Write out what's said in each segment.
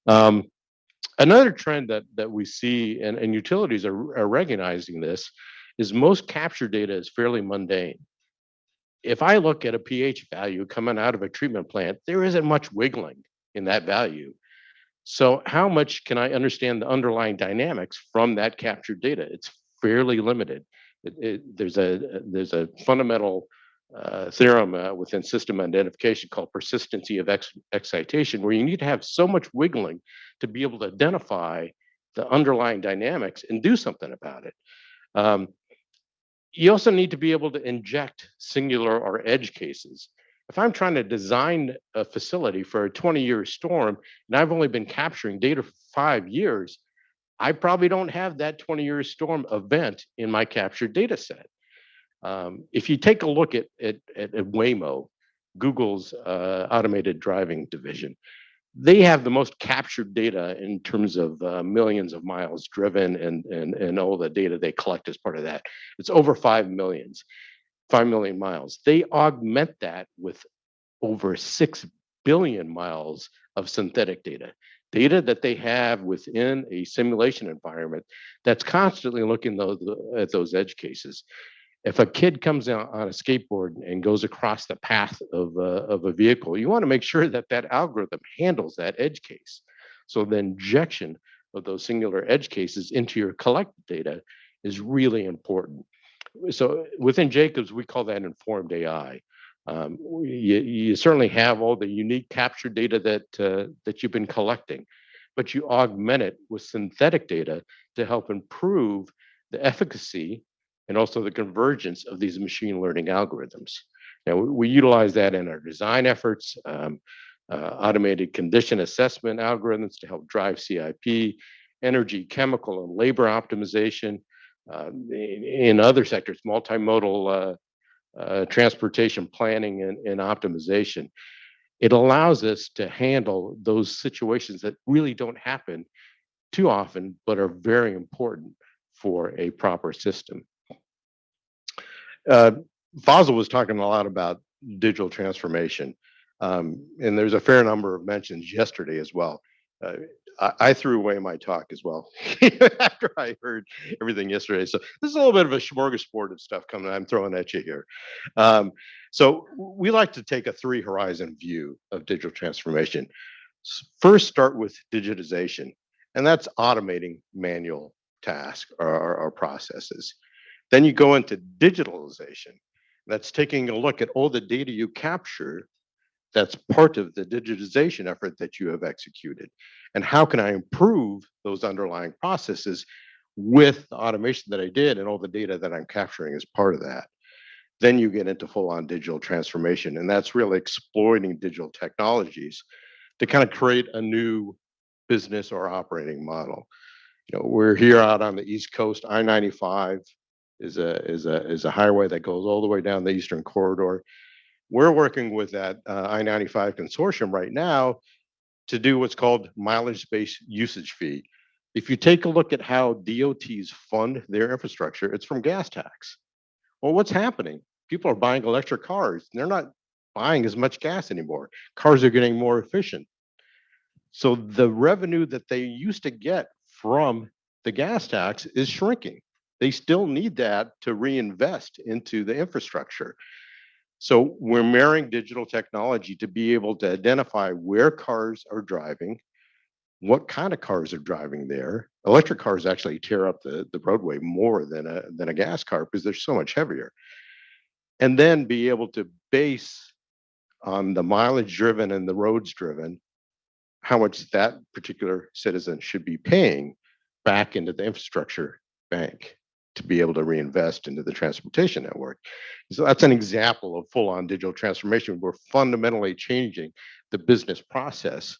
Um, Another trend that we see, and utilities are recognizing this, is most capture data is fairly mundane. If I look at a pH value coming out of a treatment plant, there isn't much wiggling in that value. So how much can I understand the underlying dynamics from that captured data? It's fairly limited. There's a fundamental theorem within system identification called persistency of excitation, where you need to have so much wiggling to be able to identify the underlying dynamics and do something about it. Um, you also need to be able to inject singular or edge cases. If I'm trying to design a facility for a 20-year storm and I've only been capturing data for 5 years, I probably don't have that 20-year storm event in my captured data set. If you take a look at Waymo, Google's automated driving division, they have the most captured data in terms of millions of miles driven and all the data they collect as part of that. It's over 5 million miles. They augment that with over 6 billion miles of synthetic data, data that they have within a simulation environment that's constantly looking at those edge cases. If a kid comes out on a skateboard and goes across the path of a vehicle, you want to make sure that that algorithm handles that edge case. So the injection of those singular edge cases into your collected data is really important. So within Jacobs, we call that informed AI. You certainly have all the unique captured data that you've been collecting, but you augment it with synthetic data to help improve the efficacy and also the convergence of these machine learning algorithms. Now, we utilize that in our design efforts, automated condition assessment algorithms to help drive CIP, energy, chemical, and labor optimization. In other sectors, multimodal transportation planning and optimization. It allows us to handle those situations that really don't happen too often, but are very important for a proper system. Uh, Fazil was talking a lot about digital transformation, and there's a fair number of mentions yesterday as well. Uh, I threw away my talk as well after I heard everything yesterday. So this is a little bit of a smorgasbord of stuff coming. I'm throwing at you here. Um, so we like to take a three horizon view of digital transformation. First, start with digitization, and that's automating manual tasks or processes. Then you go into digitalization. That's taking a look at all the data you capture that's part of the digitization effort that you have executed. And how can I improve those underlying processes with the automation that I did and all the data that I'm capturing as part of that? Then you get into full on digital transformation. And that's really exploiting digital technologies to kind of create a new business or operating model. We're here out on the East Coast. I-95 is a highway that goes all the way down the Eastern Corridor. We're working with that I-95 consortium right now to do what's called mileage-based usage fee. If you take a look at how DOTs fund their infrastructure, it's from gas tax. Well, what's happening? People are buying electric cars. They're not buying as much gas anymore. Cars are getting more efficient. So the revenue that they used to get from the gas tax is shrinking. They still need that to reinvest into the infrastructure. So we're marrying digital technology to be able to identify where cars are driving, what kind of cars are driving there. Electric cars actually tear up the roadway more than a gas car because they're so much heavier. And then be able to base on the mileage driven and the roads driven how much that particular citizen should be paying back into the infrastructure bank to be able to reinvest into the transportation network. So that's an example of full on digital transformation. We're fundamentally changing the business process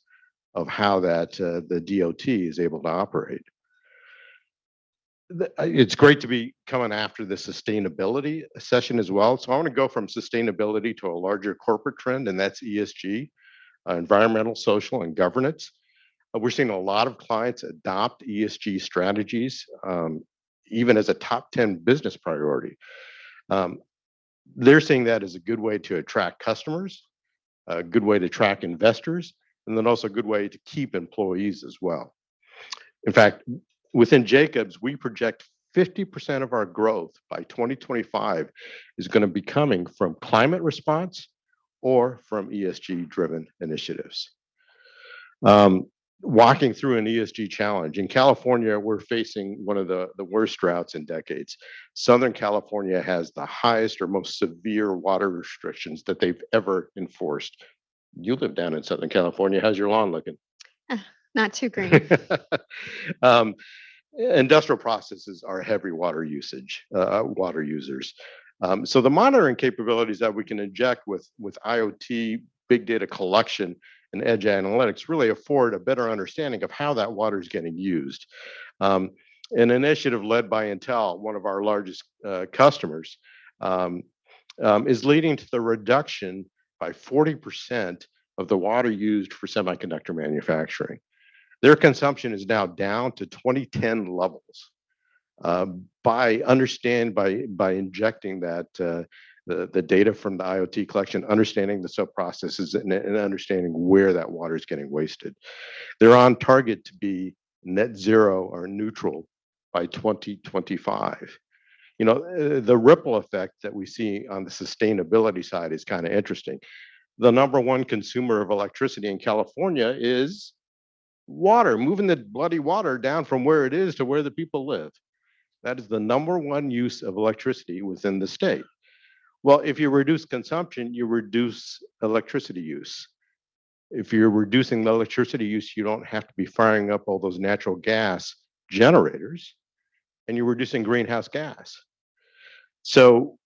of how the DOT is able to operate. It's great to be coming after the sustainability session as well. So I want to go from sustainability to a larger corporate trend, and that's ESG, environmental, social, and governance. We're seeing a lot of clients adopt ESG strategies, even as a top 10 business priority. Um, they're seeing that as a good way to attract customers, a good way to attract investors, and then also a good way to keep employees as well. In fact, within Jacobs, we project 50% of our growth by 2025 is going to be coming from climate response or from ESG driven initiatives. Walking through an ESG challenge. In California, we're facing one of the worst droughts in decades. Southern California has the highest or most severe water restrictions that they've ever enforced. You live down in Southern California. How's your lawn looking? Not too green. um, Industrial processes are heavy water users. So the monitoring capabilities that we can inject with IoT, big data collection, and edge analytics really afford a better understanding of how that water is getting used. Um, an initiative led by Intel, one of our largest customers, is leading to the reduction by 40% of the water used for semiconductor manufacturing. Their consumption is now down to 2010 levels by injecting that the data from the IoT collection, understanding the sub processes, and understanding where that water is getting wasted. They're on target to be net zero or neutral by 2025. The ripple effect that we see on the sustainability side is kind of interesting. The number one consumer of electricity in California is water, moving the bloody water down from where it is to where the people live. That is the number one use of electricity within the state. Well, if you reduce consumption, you reduce electricity use. If you're reducing the electricity use, you don't have to be firing up all those natural gas generators, and you're reducing greenhouse gas. So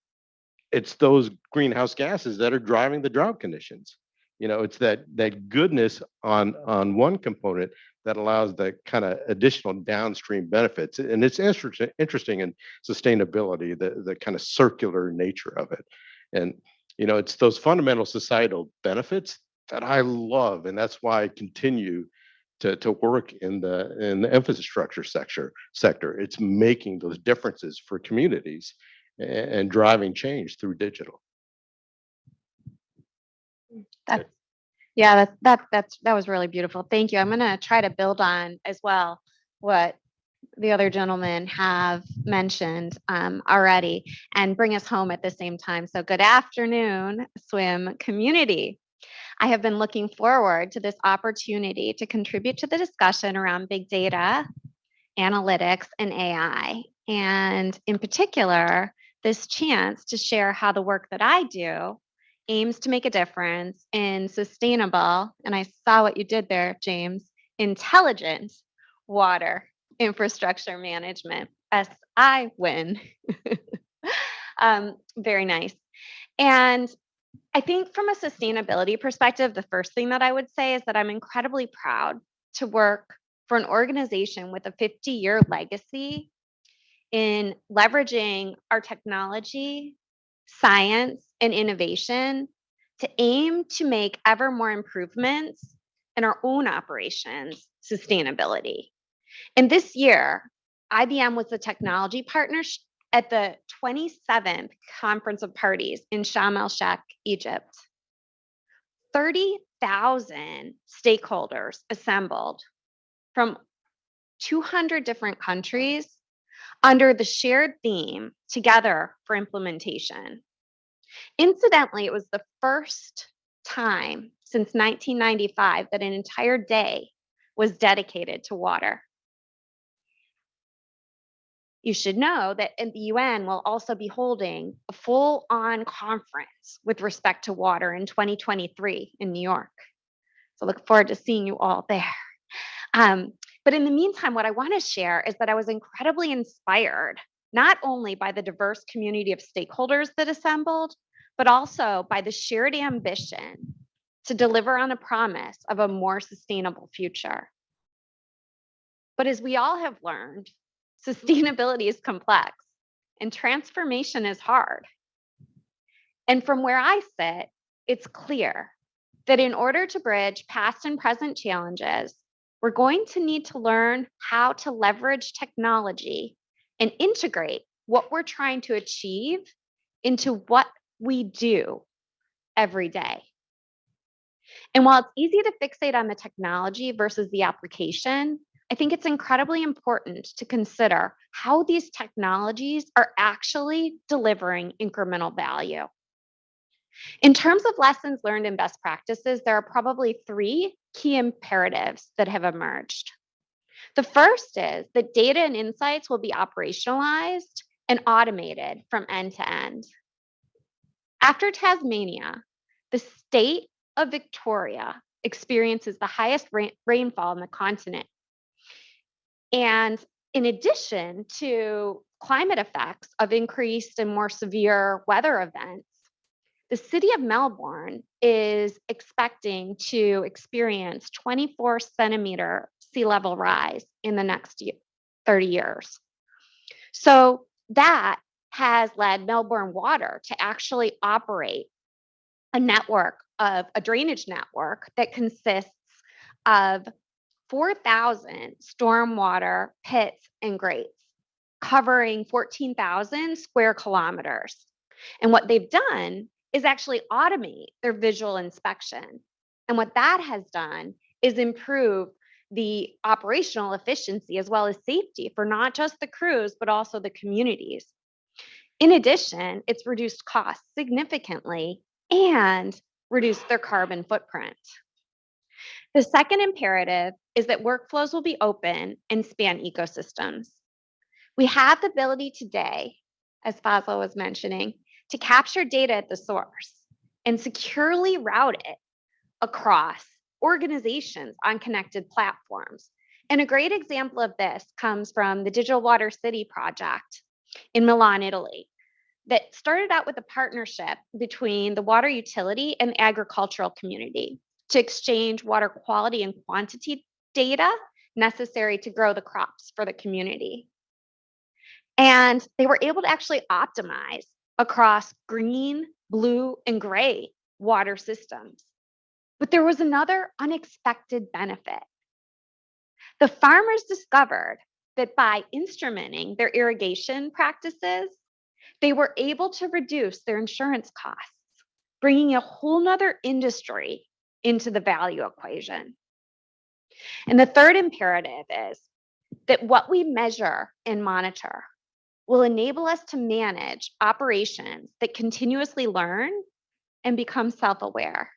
it's those greenhouse gases that are driving the drought conditions. It's that goodness on one component that allows the kind of additional downstream benefits. And it's interesting in sustainability, the kind of circular nature of it. And it's those fundamental societal benefits that I love, and that's why I continue to work in the infrastructure sector. It's making those differences for communities and driving change through digital. That was really beautiful. Thank you. I'm going to try to build on as well what the other gentlemen have mentioned already and bring us home at the same time. So good afternoon, SWIM community. I have been looking forward to this opportunity to contribute to the discussion around big data, analytics, and AI. And in particular, this chance to share how the work that I do aims to make a difference in sustainable, and I saw what you did there, James, intelligent water infrastructure management. SI win. Very nice. And I think from a sustainability perspective, the first thing that I would say is that I'm incredibly proud to work for an organization with a 50-year legacy in leveraging our technology, science, and innovation to aim to make ever more improvements in our own operations sustainability. And this year, IBM was the technology partner at the 27th Conference of Parties in Sharm el-Sheikh, Egypt. 30,000 stakeholders assembled from 200 different countries under the shared theme, Together for Implementation. Incidentally, it was the first time since 1995 that an entire day was dedicated to water. You should know that the UN will also be holding a full-on conference with respect to water in 2023 in New York. So look forward to seeing you all there. But in the meantime, what I want to share is that I was incredibly inspired, not only by the diverse community of stakeholders that assembled, but also by the shared ambition to deliver on a promise of a more sustainable future. But as we all have learned, sustainability is complex and transformation is hard. And from where I sit, it's clear that in order to bridge past and present challenges, we're going to need to learn how to leverage technology and integrate what we're trying to achieve into what we do every day. And while it's easy to fixate on the technology versus the application, I think it's incredibly important to consider how these technologies are actually delivering incremental value. In terms of lessons learned and best practices, there are probably three key imperatives that have emerged. The first is that data and insights will be operationalized and automated from end to end. After Tasmania, the state of Victoria experiences the highest rainfall on the continent. And in addition to climate effects of increased and more severe weather events, the city of Melbourne is expecting to experience 24-centimeter sea level rise in the next 30 years. So that has led Melbourne Water to actually operate a drainage network that consists of 4,000 stormwater pits and grates covering 14,000 square kilometers. And what they've done is actually automate their visual inspection. And what that has done is improve the operational efficiency as well as safety for not just the crews, but also the communities. In addition, it's reduced costs significantly and reduced their carbon footprint. The second imperative is that workflows will be open and span ecosystems. We have the ability today, as Fazla was mentioning, to capture data at the source and securely route it across organizations on connected platforms. And a great example of this comes from the Digital Water City project in Milan, Italy, that started out with a partnership between the water utility and the agricultural community to exchange water quality and quantity data necessary to grow the crops for the community. And they were able to actually optimize across green, blue, and gray water systems. But there was another unexpected benefit. The farmers discovered that by instrumenting their irrigation practices, they were able to reduce their insurance costs, bringing a whole nother industry into the value equation. And the third imperative is that what we measure and monitor will enable us to manage operations that continuously learn and become self-aware.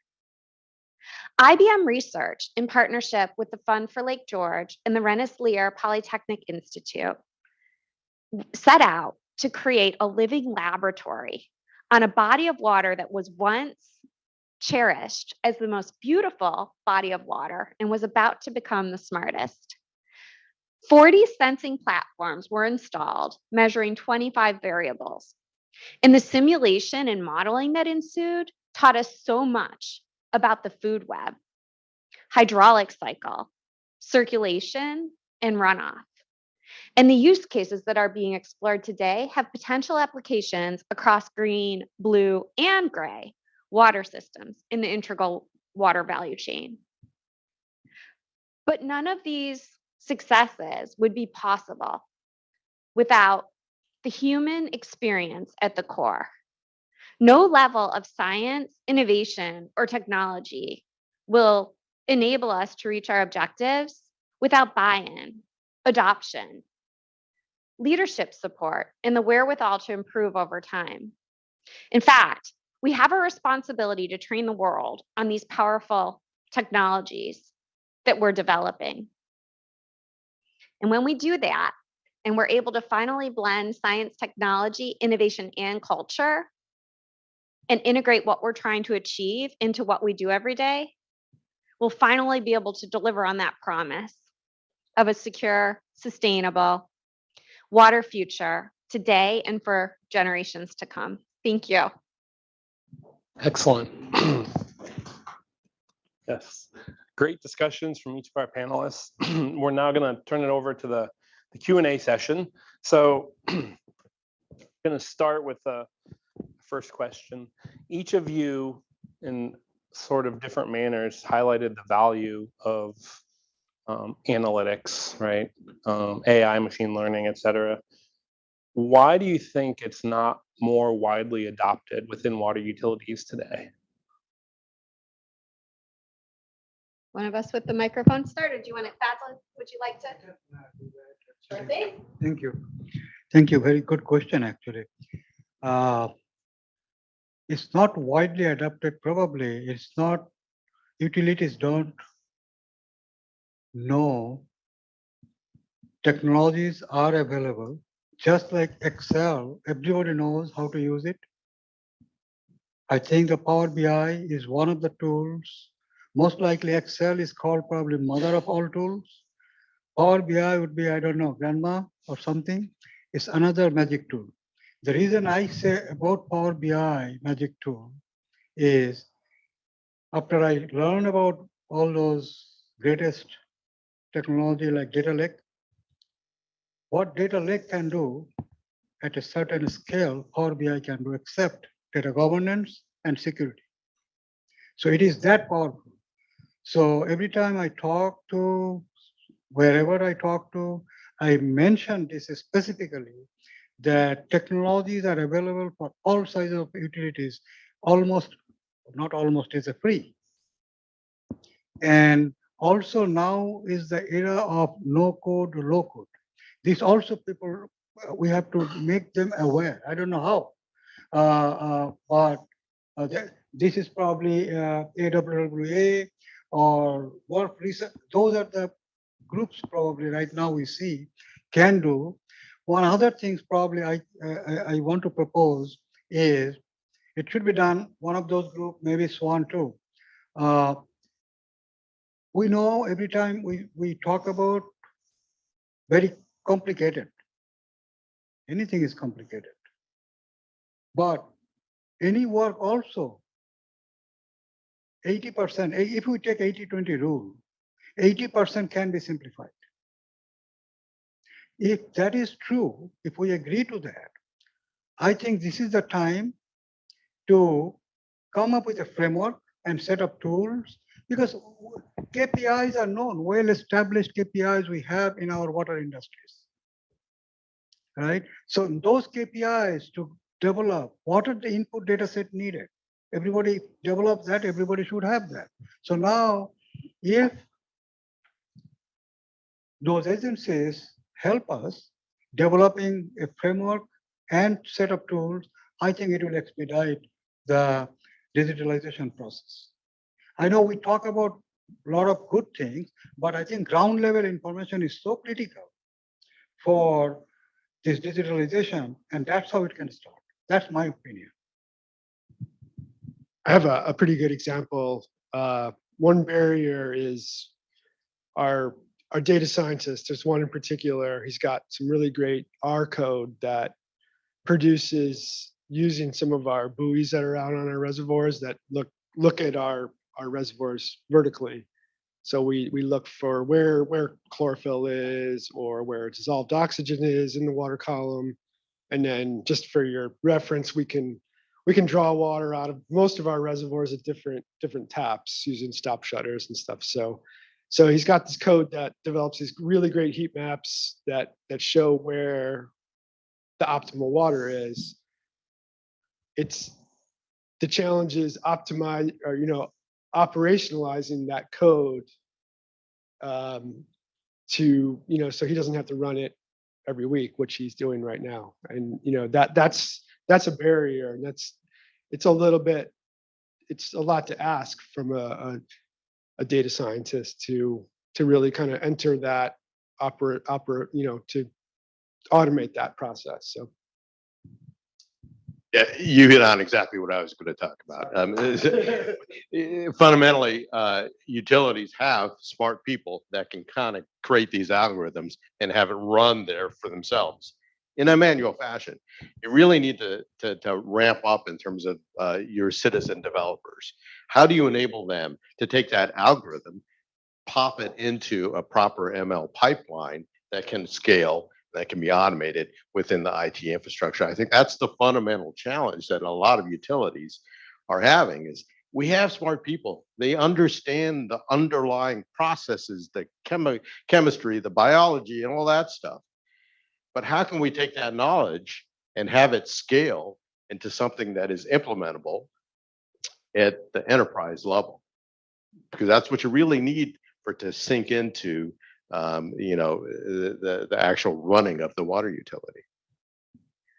IBM Research, in partnership with the Fund for Lake George and the Rensselaer Polytechnic Institute, set out to create a living laboratory on a body of water that was once cherished as the most beautiful body of water and was about to become the smartest. 40 sensing platforms were installed, measuring 25 variables. And the simulation and modeling that ensued taught us so much about the food web, hydraulic cycle, circulation, and runoff. And the use cases that are being explored today have potential applications across green, blue, and gray water systems in the integral water value chain. But none of these successes would be possible without the human experience at the core. No level of science, innovation, or technology will enable us to reach our objectives without buy-in, adoption, leadership support, and the wherewithal to improve over time. In fact, we have a responsibility to train the world on these powerful technologies that we're developing. And when we do that, and we're able to finally blend science, technology, innovation, and culture, and integrate what we're trying to achieve into what we do every day, we'll finally be able to deliver on that promise of a secure, sustainable water future today and for generations to come. Thank you. Excellent. Yes, great discussions from each of our panelists. We're now going to turn it over to the Q&A session. So I'm going to start with the first question. Each of you, in sort of different manners, highlighted the value of analytics, right? AI, machine learning, et cetera. Why do you think it's not more widely adopted within water utilities today? One of us with the microphone started. Do you want it, Fazla? Would you like to? Sure thing. Thank you. Thank you. Very good question, actually. Uh, It's not widely adopted, probably. It's not, utilities don't know technologies are available. Just like Excel, everybody knows how to use it. I think the Power BI is one of the tools. Most likely Excel is called probably mother of all tools. Power BI would be, I don't know, grandma or something. It's another magic tool. The reason I say about Power BI magic tool is after I learned about all those greatest technology like data lake, what data lake can do at a certain scale, Power BI can do except data governance and security. So it is that powerful. So every time I talk to, wherever I talk to, I mention this specifically, that technologies are available for all sizes of utilities, almost, not almost, is a free. And also now is the era of no code, low code. This also people, we have to make them aware. I don't know how, but this is probably AWWA or work research. Those are the groups probably right now we see can do. One other things probably I want to propose is it should be done, one of those group, maybe SWAN too. We know every time we talk about very complicated, anything is complicated. But any work also, 80%, if we take 80-20 rule, 80% can be simplified. If that is true, if we agree to that, I think this is the time to come up with a framework and set up tools, because KPIs are known, well-established KPIs we have in our water industries, right? So those KPIs to develop, what are the input data set needed? Everybody develops that, everybody should have that. So now, if those agencies help us developing a framework and set of tools, I think it will expedite the digitalization process. I know we talk about a lot of good things, but I think ground level information is so critical for this digitalization, and that's how it can start. That's my opinion. I have a pretty good example. One barrier is our data scientist. There's one in particular. He's got some really great R code that produces using some of our buoys that are out on our reservoirs that look at our reservoirs vertically. So we look for where chlorophyll is or where dissolved oxygen is in the water column. And then just for your reference, we can draw water out of most of our reservoirs at different taps using stop shutters and stuff. So he's got this code that develops these really great heat maps that show where the optimal water is. It's the challenge is operationalizing that code to, so he doesn't have to run it every week, which he's doing right now. And that's a barrier, and it's a lot to ask from a data scientist to really kind of enter that to automate that process. So Yeah, you hit on exactly what I was going to talk about. Fundamentally, utilities have smart people that can kind of create these algorithms and have it run there for themselves in a manual fashion. You really need to ramp up in terms of your citizen developers. How do you enable them to take that algorithm, pop it into a proper ML pipeline that can scale, that can be automated within the IT infrastructure? I think that's the fundamental challenge that a lot of utilities are having is we have smart people. They understand the underlying processes, the chemistry, the biology, and all that stuff. But how can we take that knowledge and have it scale into something that is implementable at the enterprise level? because that's what you really need for it to sink into, the actual running of the water utility.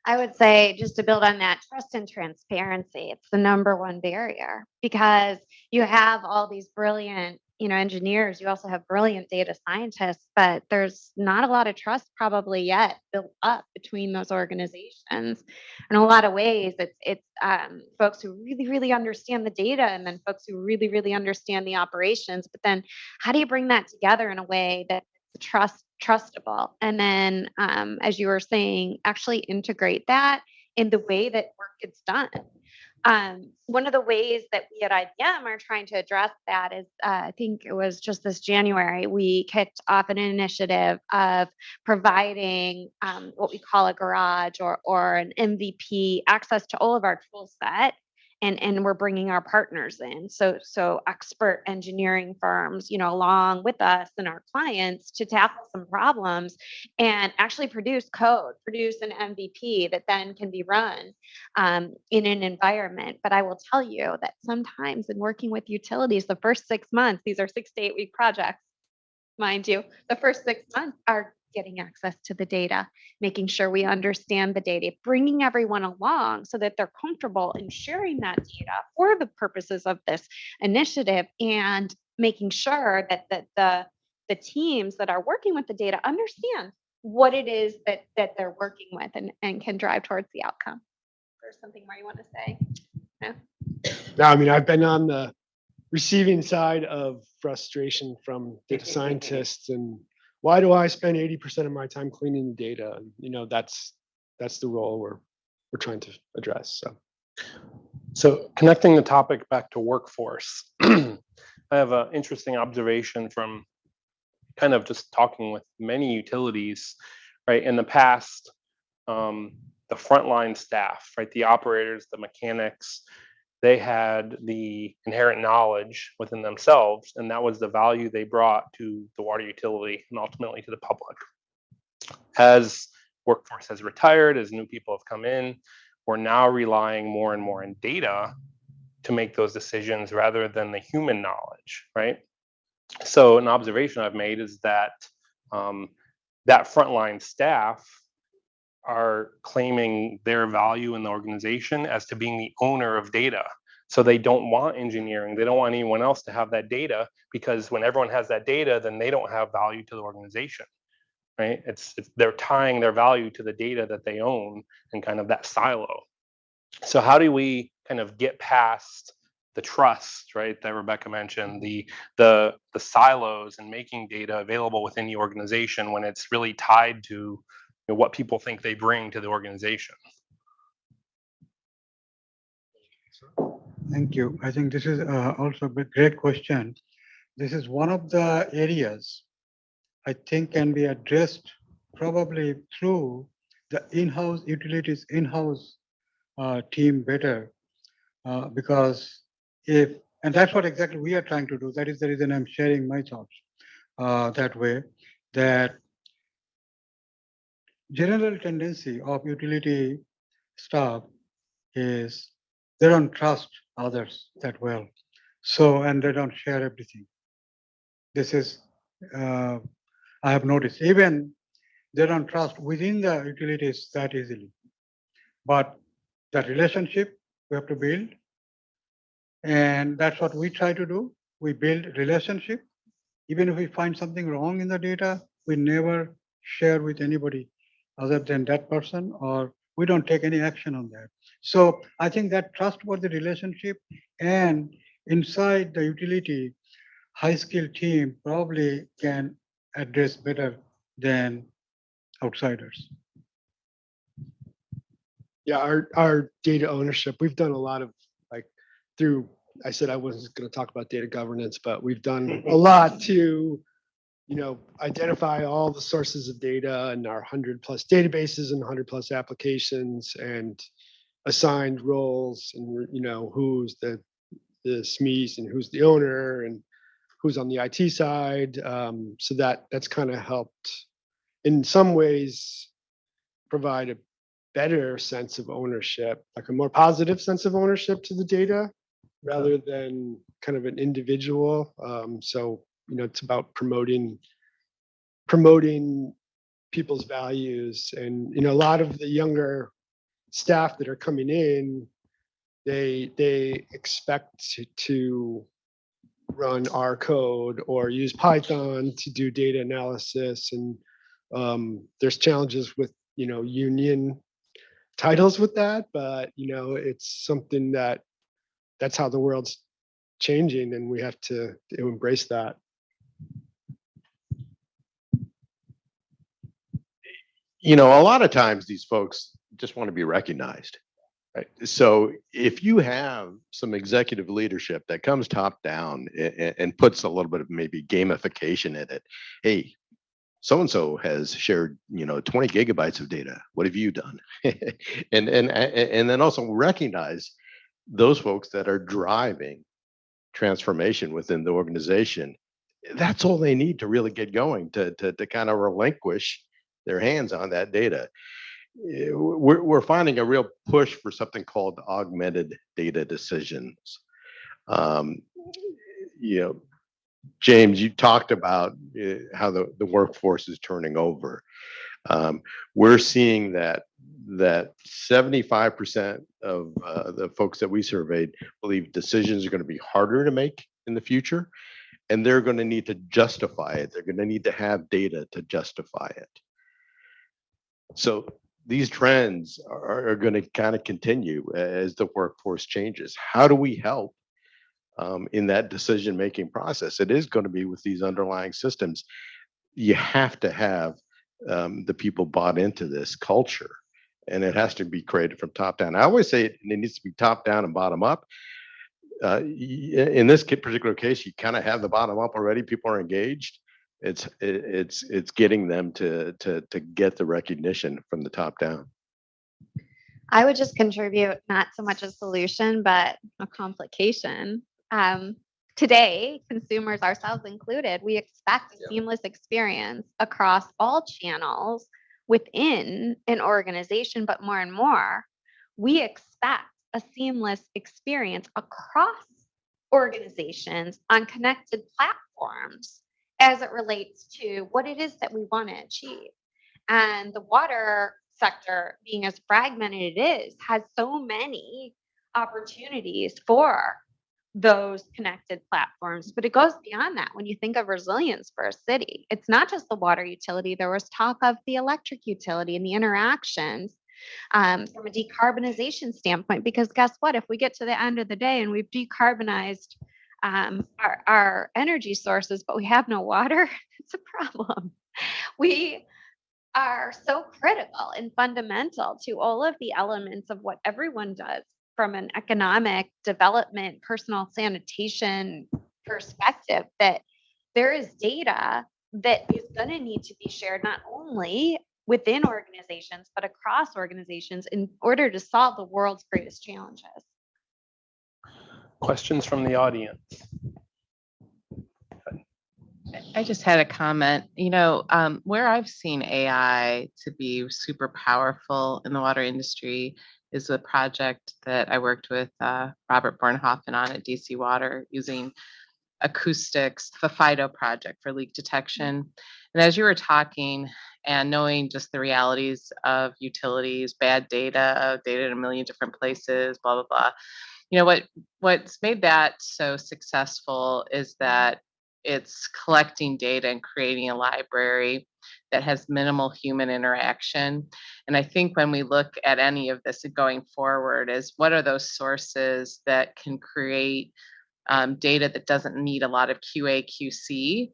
I would say, just to build on that, trust and transparency, it's the number one barrier, because you have all these brilliant, engineers, you also have brilliant data scientists, but there's not a lot of trust probably yet built up between those organizations. In a lot of ways, it's folks who really, really understand the data, and then folks who really, really understand the operations. But then how do you bring that together in a way that trustable, and then, as you were saying, actually integrate that in the way that work gets done? One of the ways that we at IBM are trying to address that is, I think it was just this January, we kicked off an initiative of providing, what we call a garage, or an MVP access to all of our tool set. And we're bringing our partners in. So expert engineering firms, along with us and our clients, to tackle some problems and actually produce code, produce an MVP that then can be run in an environment. But I will tell you that sometimes in working with utilities, the first 6 months, these are 6 to 8 week projects, mind you, the first 6 months are getting access to the data, making sure we understand the data, bringing everyone along so that they're comfortable in sharing that data for the purposes of this initiative, and making sure that the teams that are working with the data understand what it is that they're working with, and can drive towards the outcome. There's something more you want to say? No? No, I mean, I've been on the receiving side of frustration from data scientists, and why do I spend 80% of my time cleaning the data? And, that's the role we're trying to address. So connecting the topic back to workforce, I have an interesting observation from kind of just talking with many utilities, right? In the past, the frontline staff, right? The operators, the mechanics, they had the inherent knowledge within themselves, and that was the value they brought to the water utility and ultimately to the public. As workforce has retired, as new people have come in, we're now relying more and more on data to make those decisions rather than the human knowledge, right? So an observation I've made is that that frontline staff are claiming their value in the organization as to being the owner of data. So they don't want engineering. They don't want anyone else to have that data, because when everyone has that data, then they don't have value to the organization, right? They're tying their value to the data that they own, and kind of that silo. So how do we kind of get past the trust, right, that Rebecca mentioned, the silos, and making data available within the organization when it's really tied to what people think they bring to the organization? Thank you. I think this is also a great question. This is one of the areas I think can be addressed probably through the in-house utilities, in-house team better. Because and that's what exactly we are trying to do. That is the reason I'm sharing my thoughts that way, that general tendency of utility staff is they don't trust others that well. So, and they don't share everything. This is, I have noticed, even they don't trust within the utilities that easily. But that relationship we have to build. And that's what we try to do. We build relationship. Even if we find something wrong in the data, we never share with anybody other than that person, or we don't take any action on that. So I think that trustworthy relationship, and inside the utility, high-skilled team probably can address better than outsiders. Yeah, our data ownership, we've done a lot of, like, I said I wasn't going to talk about data governance, but we've done a lot to, identify all the sources of data in our 100+ databases and 100+ applications, and assigned roles, and who's the SMEs and who's the owner and who's on the IT side. So that's kind of helped in some ways provide a better sense of ownership, like a more positive sense of ownership to the data. rather than kind of an individual. So, it's about promoting people's values. And, a lot of the younger staff that are coming in, they expect to run R code or use Python to do data analysis. And there's challenges with, union titles with that, but, it's something that's how the world's changing, and we have to embrace that. A lot of times these folks just want to be recognized. Right. So if you have some executive leadership that comes top down and puts a little bit of maybe gamification in it, hey, so and so has shared 20 gigabytes of data. What have you done? and then also recognize those folks that are driving transformation within the organization. That's all they need to really get going to kind of relinquish their hands on that data. We're finding a real push for something called augmented data decisions. James, you talked about how the workforce is turning over. We're seeing that 75% of the folks that we surveyed believe decisions are going to be harder to make in the future, and they're going to need to justify it. They're going to need to have data to justify it. So these trends are going to kind of continue as the workforce changes. How do we help in that decision-making process? It is going to be with these underlying systems. You have to have the people bought into this culture, and it has to be created from top down. I always say it needs to be top down and bottom up. In this particular case, you kind of have the bottom up already. People are engaged. It's getting them to get the recognition from the top down. I would just contribute not so much a solution, but a complication. Today, consumers, ourselves included, we expect a seamless experience across all channels within an organization, but more and more, we expect a seamless experience across organizations on connected platforms as it relates to what it is that we want to achieve. And the water sector, being as fragmented it is, has so many opportunities for those connected platforms. But it goes beyond that. When you think of resilience for a city, it's not just the water utility. There was talk of the electric utility and the interactions from a decarbonization standpoint, because guess what? If we get to the end of the day and we've decarbonized our energy sources, but we have no water, it's a problem. We are so critical and fundamental to all of the elements of what everyone does from an economic development, personal sanitation perspective, that there is data that is going to need to be shared not only within organizations, but across organizations in order to solve the world's greatest challenges. Questions from the audience? I just had a comment. Where I've seen AI to be super powerful in the water industry is a project that I worked with Robert Bornhofen on at DC Water using acoustics, the FIDO project for leak detection. And as you were talking and knowing just the realities of utilities, bad data in a million different places, blah, blah, blah. What's made that so successful is that it's collecting data and creating a library that has minimal human interaction. And I think when we look at any of this going forward, is what are those sources that can create data that doesn't need a lot of QA, QC,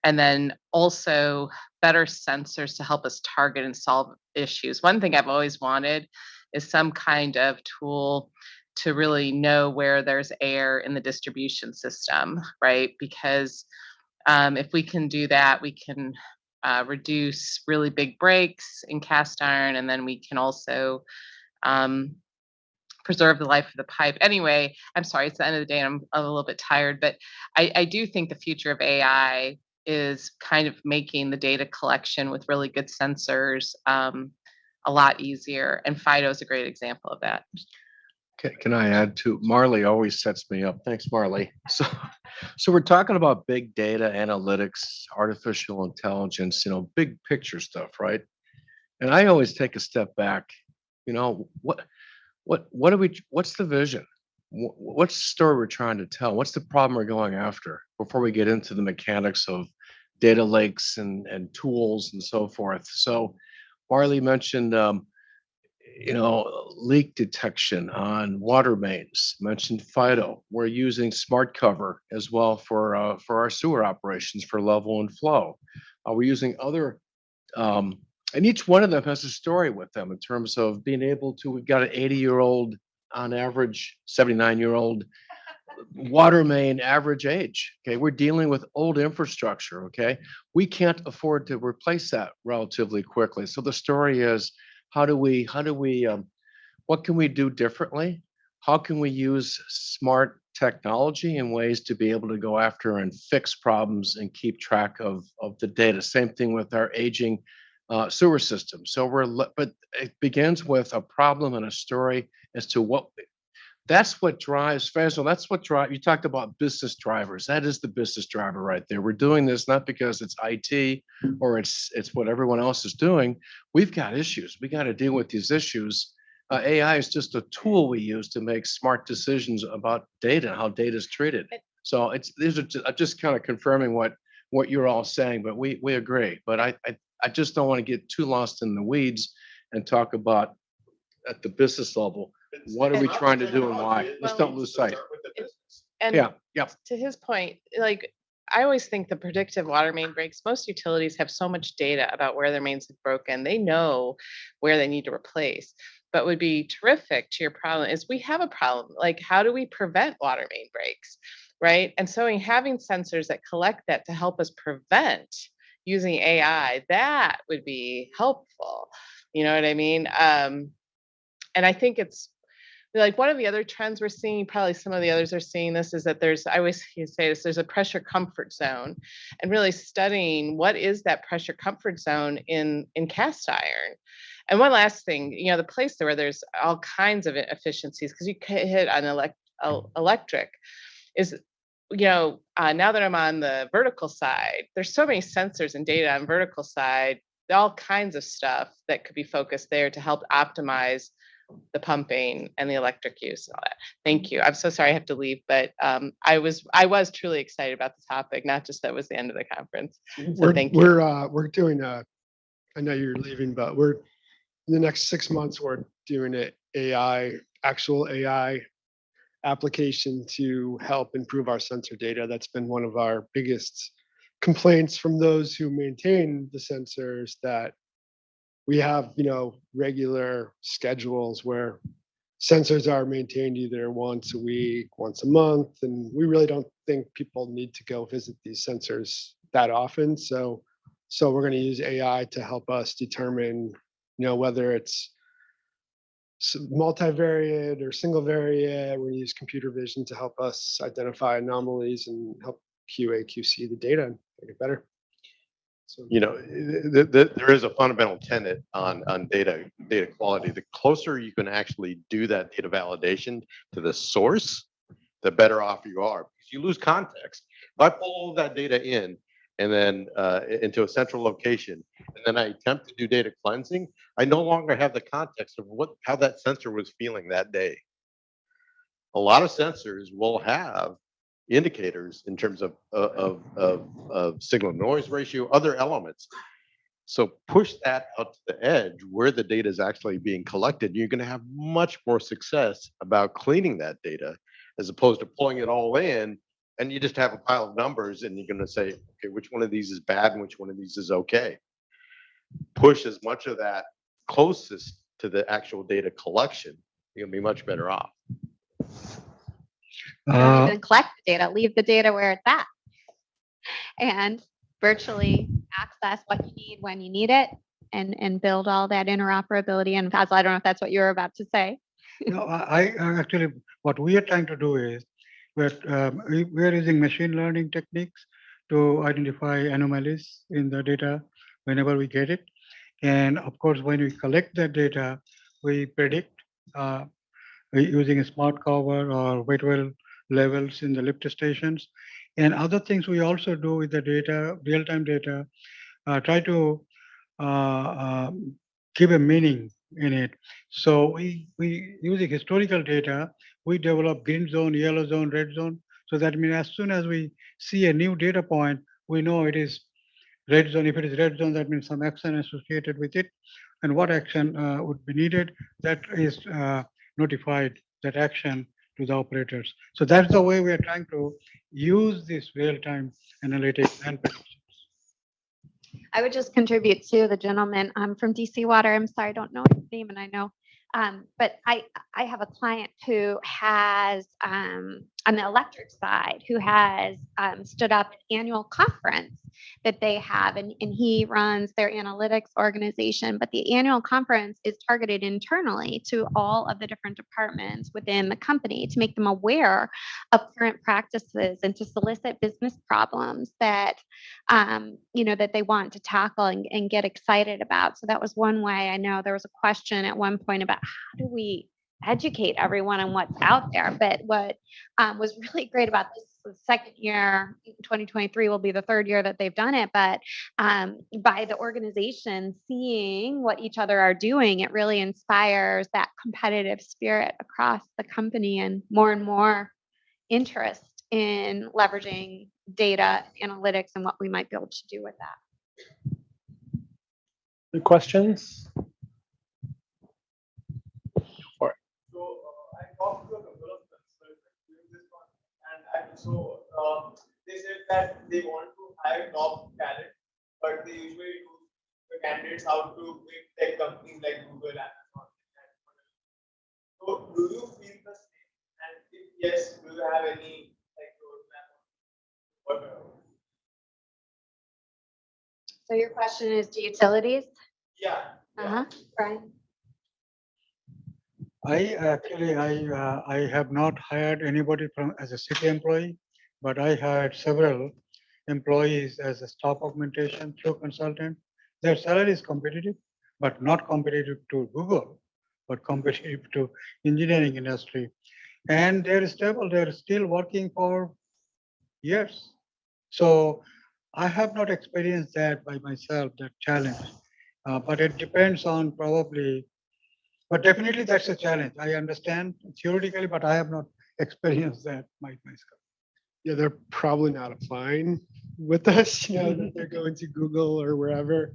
and then also better sensors to help us target and solve issues. One thing I've always wanted is some kind of tool to really know where there's air in the distribution system, right? Because if we can do that, we can reduce really big breaks in cast iron, and then we can also preserve the life of the pipe. Anyway, I'm sorry, it's the end of the day and I'm a little bit tired, but I do think the future of AI is kind of making the data collection with really good sensors a lot easier. And FIDO is a great example of that. Can I add to, Marley always sets me up. Thanks, Marley. So we're talking about big data analytics, artificial intelligence, big picture stuff, right? And I always take a step back, what's the vision? What's the story we're trying to tell? What's the problem we're going after before we get into the mechanics of data lakes and tools and so forth? So Marley mentioned, leak detection on water mains, mentioned FIDO. We're using Smart Cover as well for our sewer operations for level and flow. We're using other, and each one of them has a story with them in terms of being able to, we've got an 80-year-old, on average, 79-year-old water main average age. Okay, we're dealing with old infrastructure. Okay, we can't afford to replace that relatively quickly. So the story is, what can we do differently? How can we use smart technology in ways to be able to go after and fix problems and keep track of the data? Same thing with our aging sewer system. So but it begins with a problem and a story as to that's what drives Faisal. That's what you talked about business drivers. That is the business driver right there. We're doing this not because it's IT or it's what everyone else is doing. We've got issues. We got to deal with these issues. AI is just a tool we use to make smart decisions about data and how data is treated. So these are just kind of confirming what you're all saying, but we agree. But I just don't want to get too lost in the weeds and talk about at the business level. What are we trying to do and why? Just don't lose sight. And Yeah. to his point, like, I always think the predictive water main breaks, most utilities have so much data about where their mains have broken. They know where they need to replace. But would be terrific to your problem is we have a problem. Like, how do we prevent water main breaks? Right. And so having sensors that collect that to help us prevent using AI, that would be helpful. You know what I mean? And I think it's like one of the other trends we're seeing, probably some of the others are seeing this, is that I always say this, there's a pressure comfort zone, and really studying what is that pressure comfort zone in cast iron. And one last thing, the place where there's all kinds of efficiencies, because you hit on electric, is, now that I'm on the vertical side, there's so many sensors and data on vertical side, all kinds of stuff that could be focused there to help optimize the pumping and the electric use and all that. Thank you. I'm so sorry I have to leave, but I was truly excited about the topic, not just that was the end of the conference. So thank you. We're doing I know you're leaving, but in the next 6 months, we're doing actual AI application to help improve our sensor data. That's been one of our biggest complaints from those who maintain the sensors, that we have, regular schedules where sensors are maintained either once a week, once a month, and we really don't think people need to go visit these sensors that often. So we're going to use AI to help us determine, whether it's multivariate or single variate. We use computer vision to help us identify anomalies and help QA, QC the data and make it better. So, there is a fundamental tenet on data quality. The closer you can actually do that data validation to the source, the better off you are, because you lose context. If I pull all that data in and then into a central location, and then I attempt to do data cleansing, I no longer have the context of how that sensor was feeling that day. A lot of sensors will have indicators in terms of signal noise ratio, other elements. So push that out to the edge where the data is actually being collected. You're going to have much more success about cleaning that data, as opposed to pulling it all in and you just have a pile of numbers and you're going to say, okay, which one of these is bad and which one of these is okay. Push as much of that closest to the actual data collection, you're going to be much better off. Don't even collect the data, leave the data where it's at, and virtually access what you need when you need it, and build all that interoperability. And Faisal, I don't know if that's what you were about to say. No, I actually, what we are trying to do is we're using machine learning techniques to identify anomalies in the data whenever we get it. And of course, when we collect that data, we predict using a smart cover or weight well levels in the lift stations. And other things we also do with the data, real-time data, try to give a meaning in it. So we using historical data, we develop green zone, yellow zone, red zone. So that means as soon as we see a new data point, we know it is red zone. If it is red zone, that means some action associated with it. And what action would be needed, that is notified, that action to the operators. So that's the way we are trying to use this real-time analytics and predictions. I would just contribute to the gentleman from DC Water. I'm sorry, I don't know his name, and I know, but I have a client who has on the electric side who has stood up an annual conference that they have, and he runs their analytics organization. But the annual conference is targeted internally to all of the different departments within the company to make them aware of current practices and to solicit business problems that that they want to tackle and get excited about. So that was one way. I know there was a question at one point about how do we educate everyone on what's out there. But what was really great about this the second year, 2023 will be the third year that they've done it. But by the organization seeing what each other are doing, it really inspires that competitive spirit across the company and more interest in leveraging data analytics and what we might be able to do with that. Any questions? So I talked to a couple of consultants during this one, and so they said that they want to hire top talent, but they usually do the candidates out to big tech companies like Google, Amazon. So do you feel the same? And if yes, do you have any like roadmap? So your question is to utilities? Yeah. Brian? I have not hired anybody from as a city employee, but I hired several employees as a staff augmentation through consultant. Their salary is competitive, but not competitive to Google, but competitive to engineering industry. And they're stable, they're still working for years. So I have not experienced that by myself, that challenge. But it depends on probably, but definitely that's a challenge. I understand theoretically, but I have not experienced that myself. Yeah, they're probably not applying with us, that they're going to Google or wherever.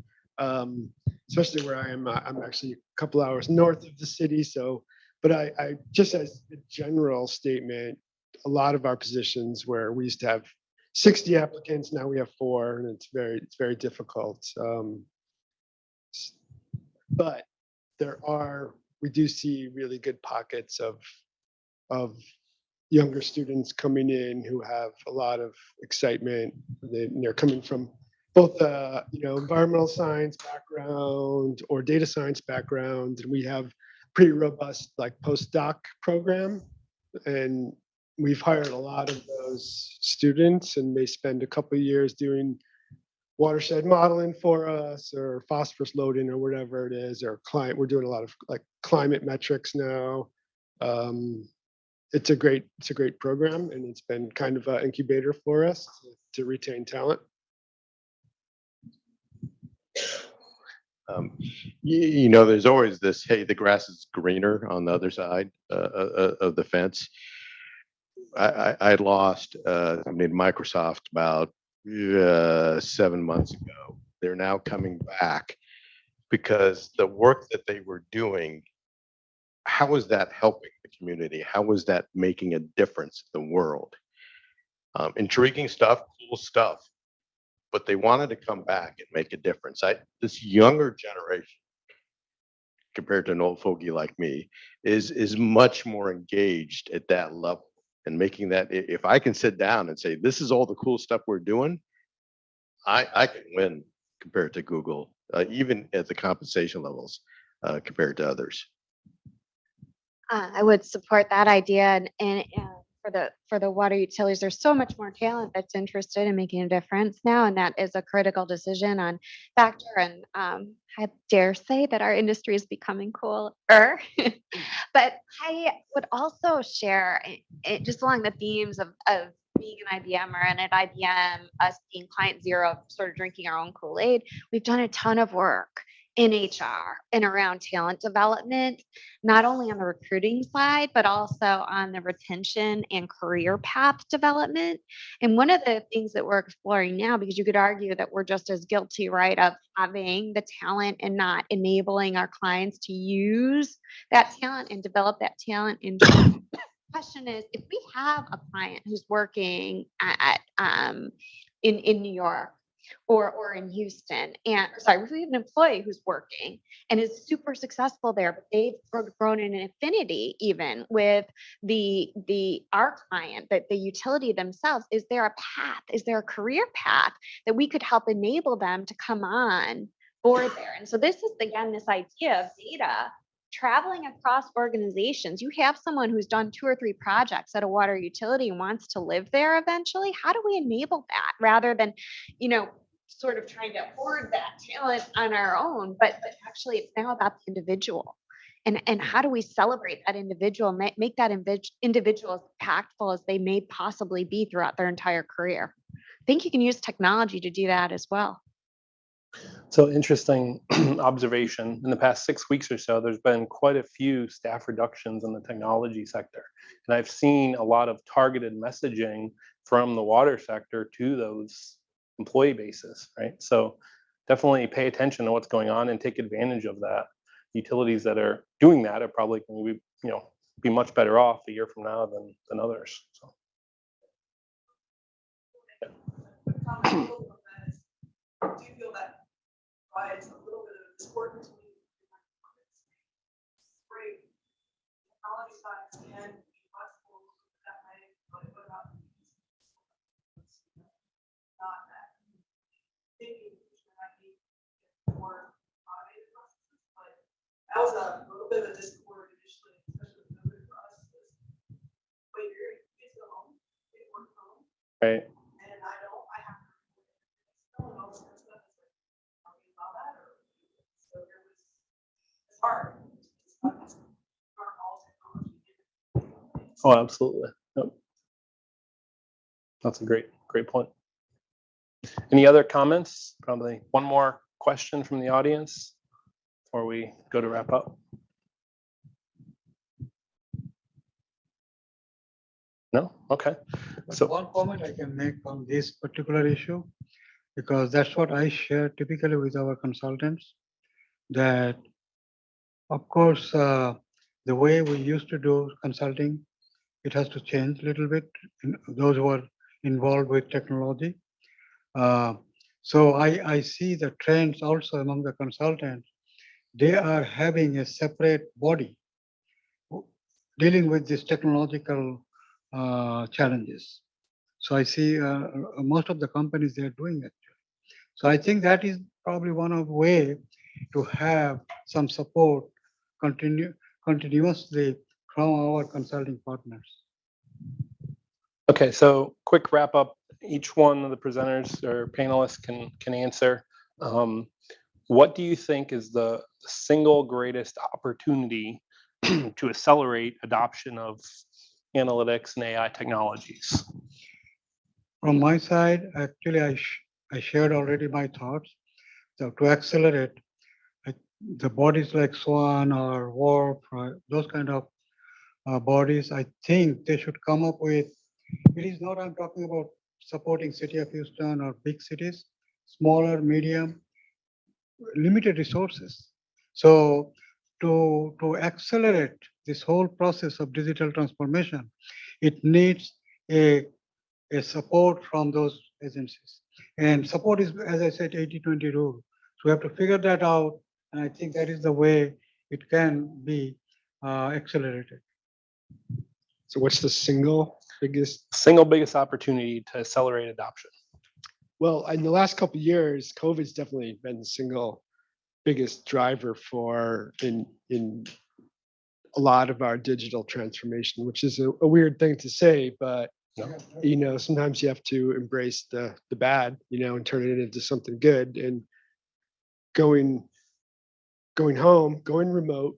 Especially where I am, I'm actually a couple hours north of the city. So, but I just as a general statement, a lot of our positions where we used to have 60 applicants, now we have 4, and it's very difficult. But we do see really good pockets of younger students coming in who have a lot of excitement. They're coming from both environmental science background or data science background, and we have pretty robust like postdoc program, and we've hired a lot of those students, and they spend a couple of years doing watershed modeling for us or phosphorus loading or whatever it is, or we're doing a lot of like climate metrics now. It's a great program, and it's been kind of an incubator for us to retain talent. There's always this, hey, the grass is greener on the other side of the fence. I lost Microsoft about 7 months ago. They're now coming back because the work that they were doing, how is that helping the community? How is that making a difference in the world? Intriguing stuff, cool stuff, but they wanted to come back and make a difference. This younger generation, compared to an old fogey like me, is much more engaged at that level. And making that, if I can sit down and say, this is all the cool stuff we're doing, I can win compared to Google, even at the compensation levels compared to others. I would support that idea. And for the water utilities. There's so much more talent that's interested in making a difference now, and that is a critical decision on factor. And I dare say that our industry is becoming cooler. But I would also share it just along the themes of being an IBMer and at IBM, us being client zero, sort of drinking our own Kool-Aid. We've done a ton of work in HR and around talent development, not only on the recruiting side, but also on the retention and career path development. And one of the things that we're exploring now, because you could argue that we're just as guilty, right, of having the talent and not enabling our clients to use that talent and develop that talent into question is, if we have a client who's working in New York or in Houston, and sorry, if we have an employee who's working and is super successful there, but they've grown in an affinity even with our client, that the utility themselves, is there a path? Is there a career path that we could help enable them to come on board there? And so this is again this idea of data traveling across organizations. You have someone who's done 2 or 3 projects at a water utility and wants to live there eventually. How do we enable that rather than, sort of trying to hoard that talent on our own? But actually, it's now about the individual. And how do we celebrate that individual, make that individual as impactful as they may possibly be throughout their entire career? I think you can use technology to do that as well. So interesting observation. In the past 6 weeks or so, there's been quite a few staff reductions in the technology sector. And I've seen a lot of targeted messaging from the water sector to those employee bases, right? So definitely pay attention to what's going on and take advantage of that. Utilities that are doing that are probably going to be much better off a year from now than others. So. Do you feel that provides a little bit of discord between great technology science and flexible that way, but what about not that thinking might be more automated processes, but that was a little bit of a discord initially, especially with COVID for us. Wait, you're kids go home, they work from home, Right. and I have to. No one else has done this. Talking about that, or so it's hard. It's not all technology. Oh, absolutely. Yep. That's a great point. Any other comments? Probably one more question from the audience before we go to wrap up. No? Okay. But So one comment I can make on this particular issue, because that's what I share typically with our consultants, that of course, the way we used to do consulting, it has to change a little bit, those who are involved with technology. So I see the trends also among the consultants. They are having a separate body dealing with these technological challenges. So I see most of the companies, they're doing it. So I think that is probably one of way to have some support continuously from our consulting partners. okay, so quick wrap up. Each one of the presenters or panelists can answer. What do you think is the single greatest opportunity to accelerate adoption of analytics and AI technologies? From my side, actually, I shared already my thoughts. So to accelerate, the bodies like SWAN or WARP, those kind of bodies, I think they should come up with, it is not, I'm talking about supporting City of Houston or big cities, smaller, medium, limited resources. So to accelerate this whole process of digital transformation, it needs a support from those agencies. And support is, as I said, 80-20 rule. So we have to figure that out. And I think that is the way it can be accelerated. So what's the single biggest? Single biggest opportunity to accelerate adoption. Well, in the last couple of years, COVID's definitely been the single biggest driver for in a lot of our digital transformation, which is a weird thing to say, but sometimes you have to embrace the bad, and turn it into something good. And going home, going remote,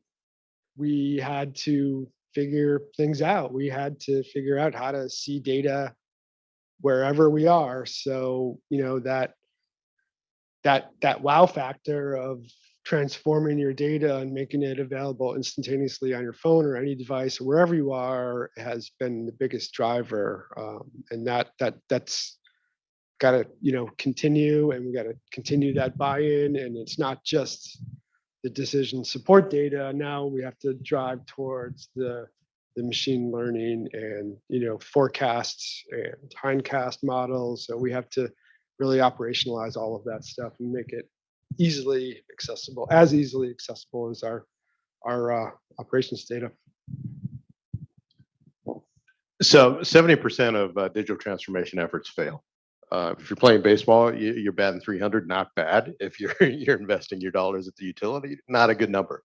we had to figure things out. We had to figure out how to see data wherever we are. So, that wow factor of transforming your data and making it available instantaneously on your phone or any device or wherever you are has been the biggest driver. And that's got to continue, and we got to continue that buy-in. And it's not just the decision support data. Now we have to drive towards the machine learning and forecasts and hindcast models. So we have to really operationalize all of that stuff and make it easily accessible as our operations data. So 70% of digital transformation efforts fail. If you're playing baseball, you're batting 300, not bad. If you're investing your dollars at the utility, not a good number.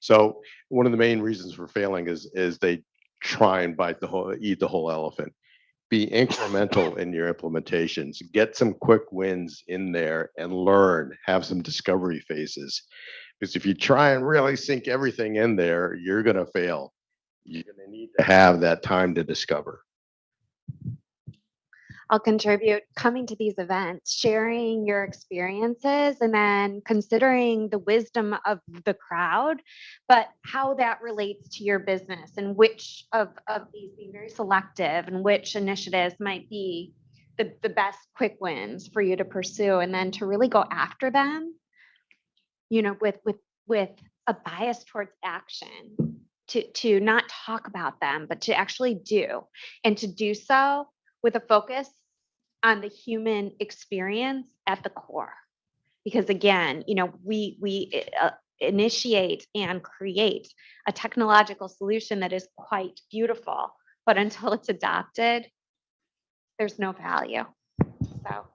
So one of the main reasons for failing is they try and eat the whole elephant. Be incremental in your implementations. Get some quick wins in there and learn. Have some discovery phases. Because if you try and really sink everything in there, you're going to fail. You're going to need to have that time to discover. I'll contribute coming to these events, sharing your experiences, and then considering the wisdom of the crowd, but how that relates to your business and which of these, being very selective, and which initiatives might be the best quick wins for you to pursue, and then to really go after them, with a bias towards action, to not talk about them, but to actually do, and to do so with a focus on the human experience at the core. Because again, we initiate and create a technological solution that is quite beautiful, but until it's adopted, there's no value. So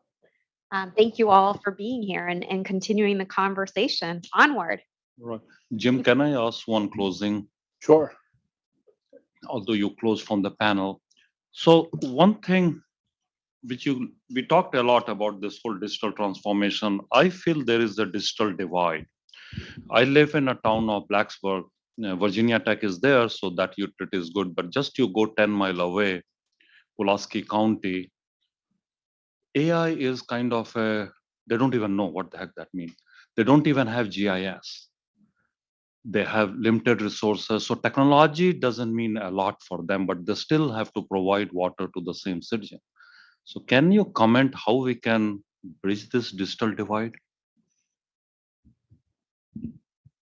thank you all for being here and continuing the conversation. Onward. Right. Jim, can I ask one closing, Sure. although you closed from the panel? So one thing we talked a lot about this whole digital transformation. I feel there is a digital divide. I live in a town of Blacksburg. Virginia Tech is there, so that utility is good. But just you go 10 miles away, Pulaski County, AI is kind of they don't even know what the heck that means. They don't even have GIS. They have limited resources. So technology doesn't mean a lot for them, but they still have to provide water to the same citizen. So can you comment how we can bridge this digital divide?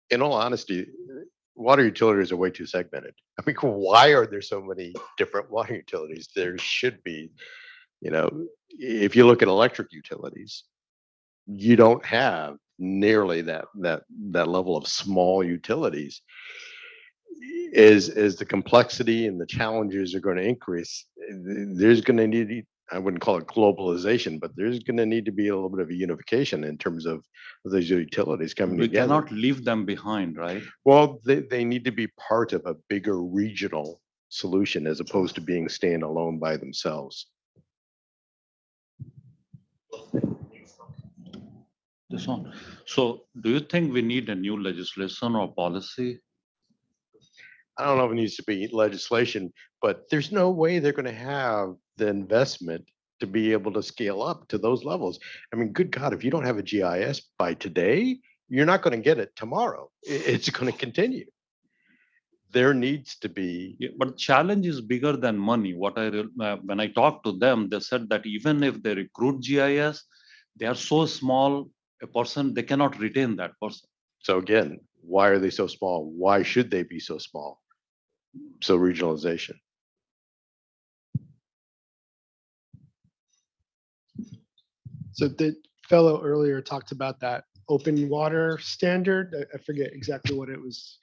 In all honesty, water utilities are way too segmented. I mean, why are there so many different water utilities? There should be, if you look at electric utilities, you don't have nearly that level of small utilities. As the complexity and the challenges are going to increase, there's going to need, I wouldn't call it globalization, but there's going to need to be a little bit of a unification in terms of those utilities coming We together. cannot leave them behind, right? Well, they need to be part of a bigger regional solution as opposed to being standalone by themselves. This one. So do you think we need a new legislation or policy? I don't know if it needs to be legislation, but there's no way they're going to have the investment to be able to scale up to those levels. I mean, good God, if you don't have a GIS by today, you're not going to get it tomorrow. It's going to continue. There needs to be. Yeah, but challenge is bigger than money. When I talked to them, they said that even if they recruit GIS, they are so small a person, they cannot retain that person. So again, why are they so small? Why should they be so small? So regionalization. So the fellow earlier talked about that open water standard. I forget exactly what it was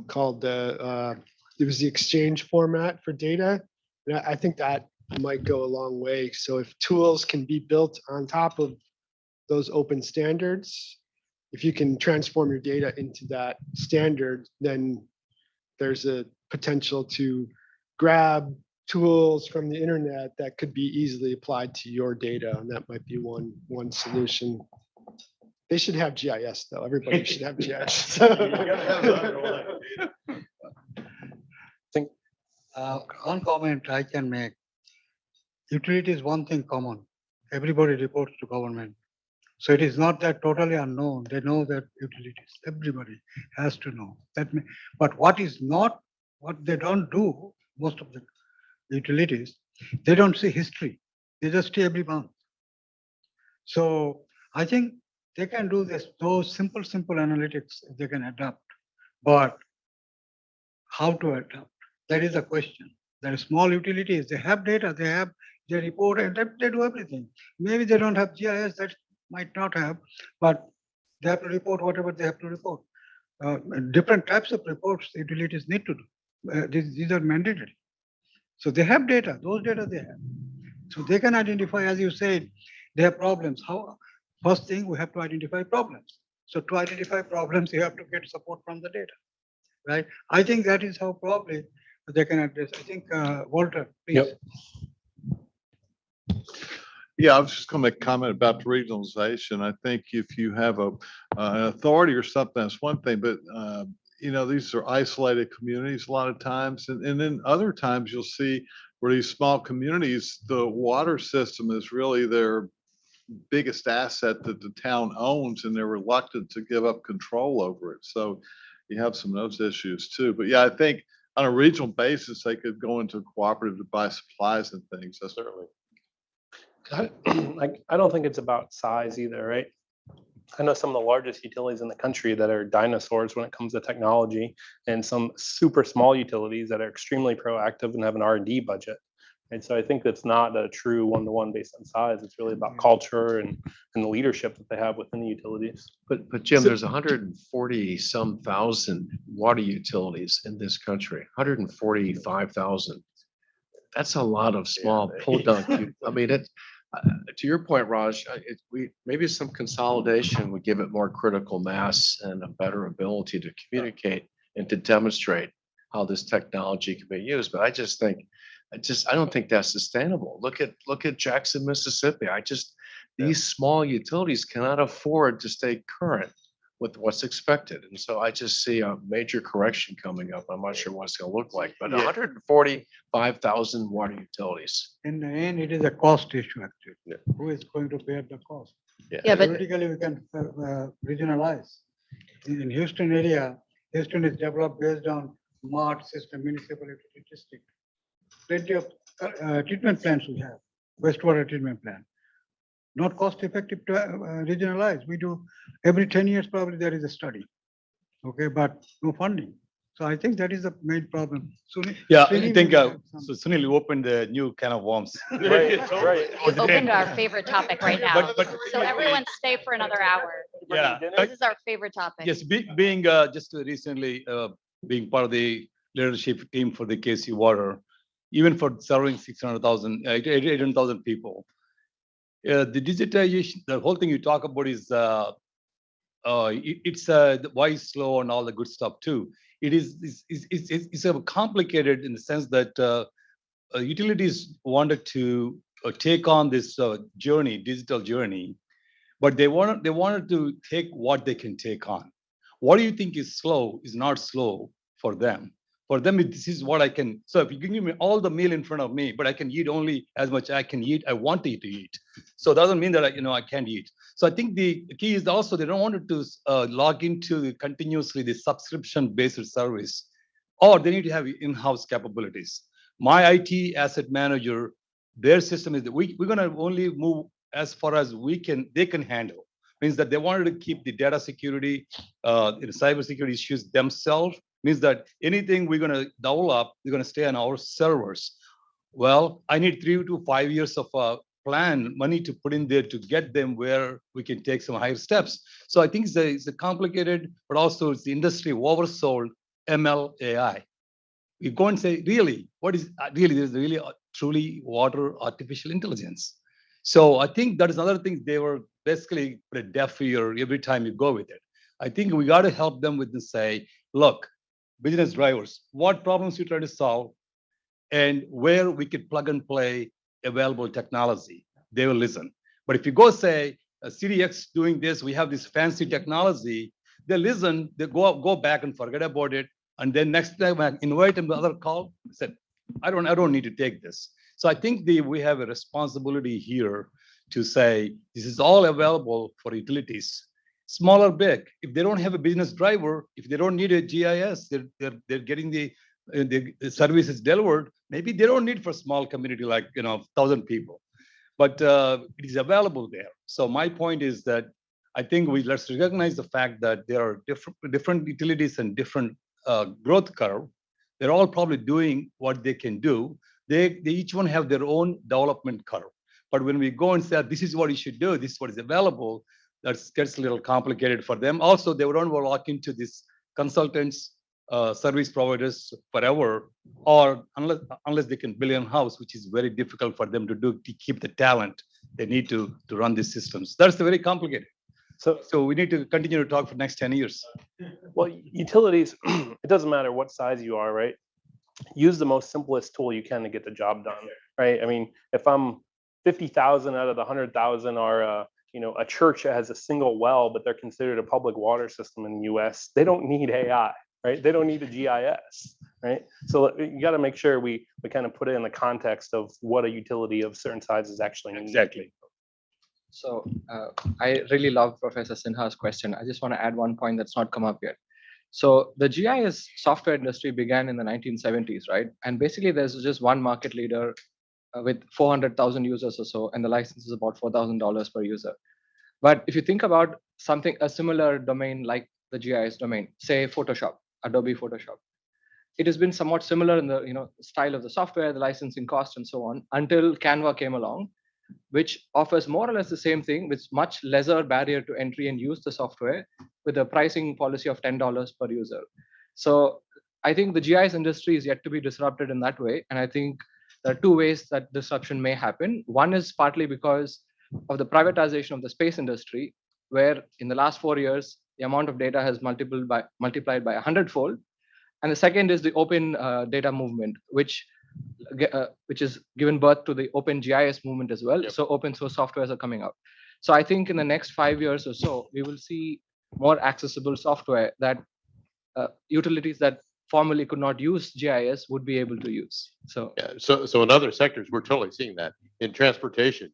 called. It was the exchange format for data. And I think that might go a long way. So if tools can be built on top of those open standards, if you can transform your data into that standard, then there's a potential to grab tools from the internet that could be easily applied to your data, and that might be one solution. They should have GIS though. Everybody should have GIS. One comment I can make. Utility is one thing common. Everybody reports to government. So it is not that totally unknown. They know that utilities. Everybody has to know. But what is not, what they don't do, most of the utilities, they don't see history. They just see every month. So I think they can do this, those simple analytics they can adapt. But how to adapt? That is the question. There are small utilities, they have data, they report, and they do everything. Maybe they don't have GIS, that might not have, but they have to report whatever they have to report. Different types of reports the utilities need to do. These are mandatory. So they have data, those data they have. So they can identify, as you said, they have problems. How? First thing, we have to identify problems. So to identify problems, you have to get support from the data, right? I think that is how probably they can address. I think, Walter, please. Yep. Yeah, I was just going to make a comment about the regionalization. I think if you have an authority or something, that's one thing, but these are isolated communities a lot of times. And then other times you'll see where these small communities, the water system is really their biggest asset that the town owns, and they're reluctant to give up control over it. So you have some of those issues too. But yeah, I think on a regional basis, they could go into a cooperative to buy supplies and things. That's certainly. I don't think it's about size either, right? I know some of the largest utilities in the country that are dinosaurs when it comes to technology, and some super small utilities that are extremely proactive and have an R&D budget. And so I think that's not a true one-to-one based on size. It's really about culture and the leadership that they have within the utilities. But Jim, there's 140 some thousand water utilities in this country, 145,000. That's a lot of small podunk. I mean, to your point, Raj, maybe some consolidation would give it more critical mass and a better ability to communicate and to demonstrate how this technology can be used. But I don't think that's sustainable. Look at Jackson, Mississippi. These small utilities cannot afford to stay current with what's expected. And so I just see a major correction coming up. I'm not sure what it's going to look like, but 145,000 water utilities. In the end, it is a cost issue actually. Who is going to bear the cost? Yeah, but Theoretically, we can regionalize. In Houston area, Houston is developed based on MART system, municipal utility district. Plenty of treatment plants we have, wastewater treatment plant. Not cost effective to regionalize. We do every 10 years, probably there is a study. Okay, but no funding. So I think that is the main problem. Yeah, Sunil I think, will have so some- Sunil, you opened the new can of worms. Right. you opened our favorite topic right now. But- So everyone stay for another hour. Yeah, This is our favorite topic. yes, being just recently being part of the leadership team for the KC Water, even for serving 800,000 people. The digitization, the whole thing you talk about is why slow and all the good stuff too. It's complicated in the sense that utilities wanted to take on this digital journey, but they wanted to take what they can take on. What do you think is slow is not slow for them. For them, this is what I can. So if you give me all the meal in front of me, but I can eat only as much I can eat, I want to eat. So it doesn't mean that I can't eat. So I think the key is also they don't want to log into continuously the subscription-based service, or they need to have in-house capabilities. My IT asset manager, their system is that we're going to only move as far as they can handle. Means that they wanted to keep the data security, cyber security issues themselves. Means that anything we're going to develop, we're going to stay on our servers. Well, I need 3 to 5 years of money to put in there to get them where we can take some higher steps. So I think it's a complicated, but also it's the industry oversold ML AI. We go and say, really, what is there's really truly water artificial intelligence. So I think that is another thing they were basically put a deaf ear every time you go with it. I think we got to help them with and say, look, business drivers, what problems you try to solve, and where we could plug and play available technology. They will listen. But if you go say, CDX doing this, we have this fancy technology, they listen, they go back and forget about it. And then next time I invite them to another call, said, I don't need to take this. So I think we have a responsibility here to say, this is all available for utilities, small or big. If they don't have a business driver, if they don't need a GIS, they're getting the services delivered. Maybe they don't need for small community like 1,000 people, but it is available there. So my point is that I think let's recognize the fact that there are different utilities and different growth curve. They're all probably doing what they can do. They each one have their own development curve. But when we go and say, this is what you should do, this is what is available, that gets a little complicated for them. Also, they don't want to lock into these consultants, service providers forever, or unless they can build a house, which is very difficult for them to do to keep the talent they need to run these systems. That's very complicated. So we need to continue to talk for the next 10 years. Well, utilities, it doesn't matter what size you are, right? Use the most simplest tool you can to get the job done, right? I mean, if I'm 50,000 out of the 100,000 are, a church that has a single well, but they're considered a public water system in the US, they don't need AI, right? They don't need a GIS, right? So you got to make sure we kind of put it in the context of what a utility of certain sizes actually needs. Exactly. So I really love Professor Sinha's question. I just want to add one point that's not come up yet. So the GIS software industry began in the 1970s, right? And basically there's just one market leader with 400,000 users or so, and the license is about $4,000 per user. But if you think about a similar domain like the GIS domain, say Photoshop, Adobe Photoshop, it has been somewhat similar in the style of the software, the licensing cost, and so on, until Canva came along, which offers more or less the same thing with much lesser barrier to entry and use the software with a pricing policy of $10 per user. So I think the GIS industry is yet to be disrupted in that way. And I think there are two ways that disruption may happen. One is partly because of the privatization of the space industry, where in the last 4 years, the amount of data has multiplied by 100-fold. And the second is the open data movement, which is given birth to the open GIS movement as well. Yep. So open source softwares are coming out. So I think in the next 5 years or so, we will see more accessible software that utilities that formerly could not use GIS would be able to use. So yeah, so in other sectors, we're totally seeing that. In transportation,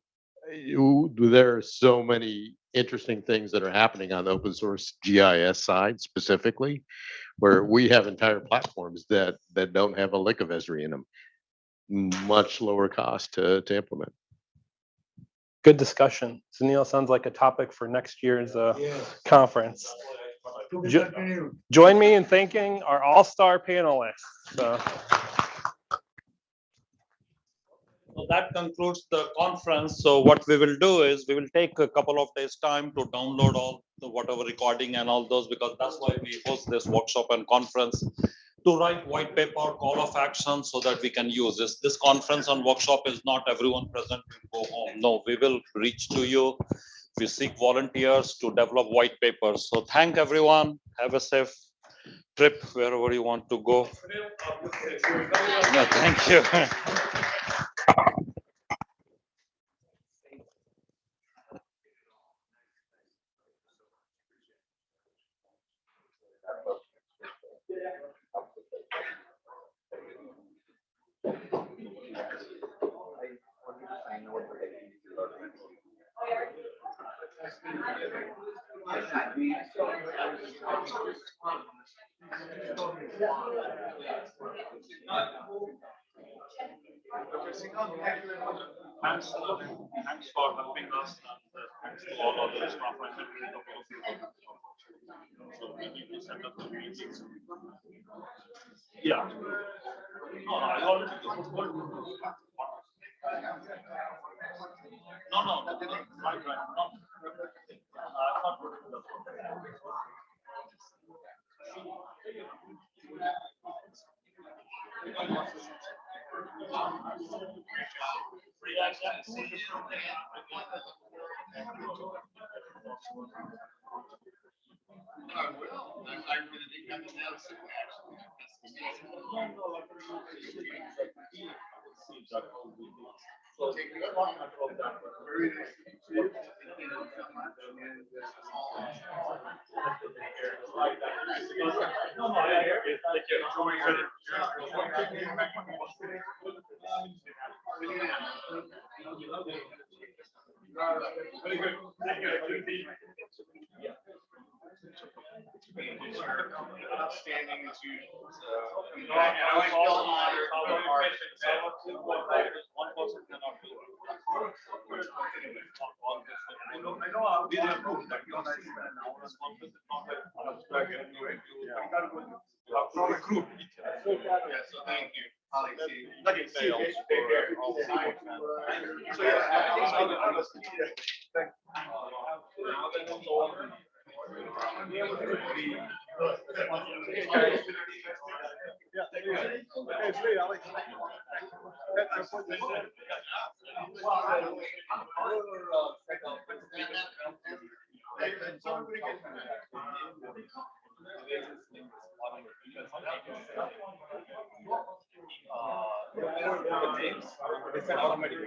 there are so many interesting things that are happening on the open source GIS side specifically, where we have entire platforms that don't have a lick of Esri in them. Much lower cost to implement. Good discussion. Sunil, sounds like a topic for next year's conference. Join me in thanking our all-star panelists. So that concludes the conference. So what we will do is we will take a couple of days time to download all the whatever recording and all those, because that's why we host this workshop and conference, to write white paper, call of action, so that we can use this. This conference and workshop is not everyone present will go home. No, we will reach to you. We seek volunteers to develop white papers. So thank everyone. Have a safe trip wherever you want to go. No, thank you. Thanks for helping us, and thanks to all of the staff and so we need to set up the meetings. Yeah. No, I already No, right. No. I will. Very good. Thank you. Outstanding as usual. So, I like Bill Otter. One person cannot do it. I know I'll be there. Recruit. Yeah, so thank you. Lucky fails for all the time. So, yeah, I was. It's an automatic. I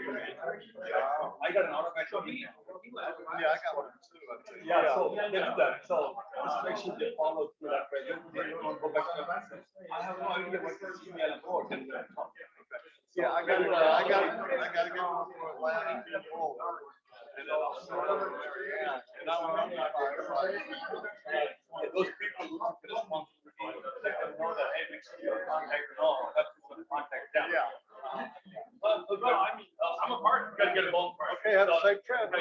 got an automatic. Yeah, I got one too. Yeah, so they do that. So just make sure they follow through that. They don't go back to the message. I have no idea what this email and board. Yeah, I gotta get one for Atlanta. And then I'll start over there. Yeah. And I'm running those people who took the responsibility, let them know that, hey, make sure you're contact and all, that's going to contact them. Yeah. No, I mean, I'm a partner. You gotta get a ball part. Okay, have a safe trip.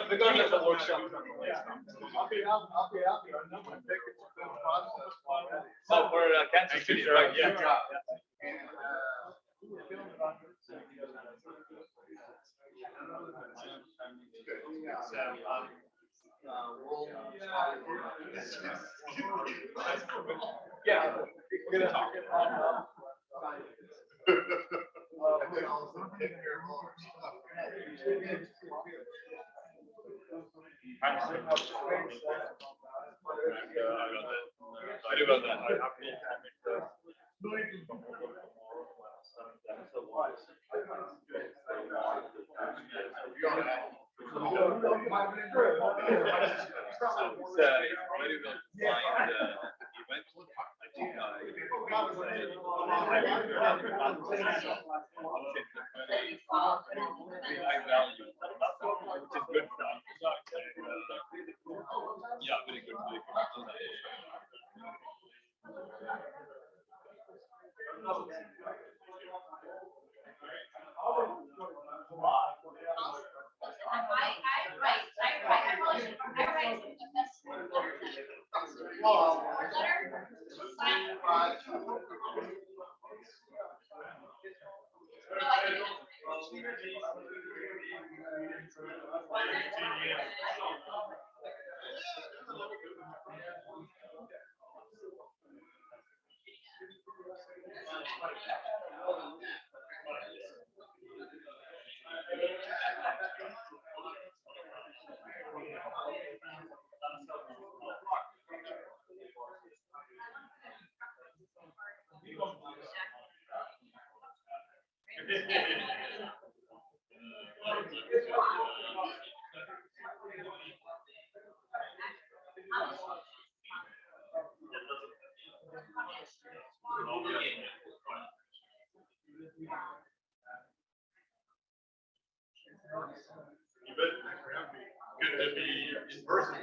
Regardless of workshop. I'll be out. So for Kansas City, right? Yeah. Yeah. We're gonna talk. I do got that. I have yeah, very good. Good to be in person.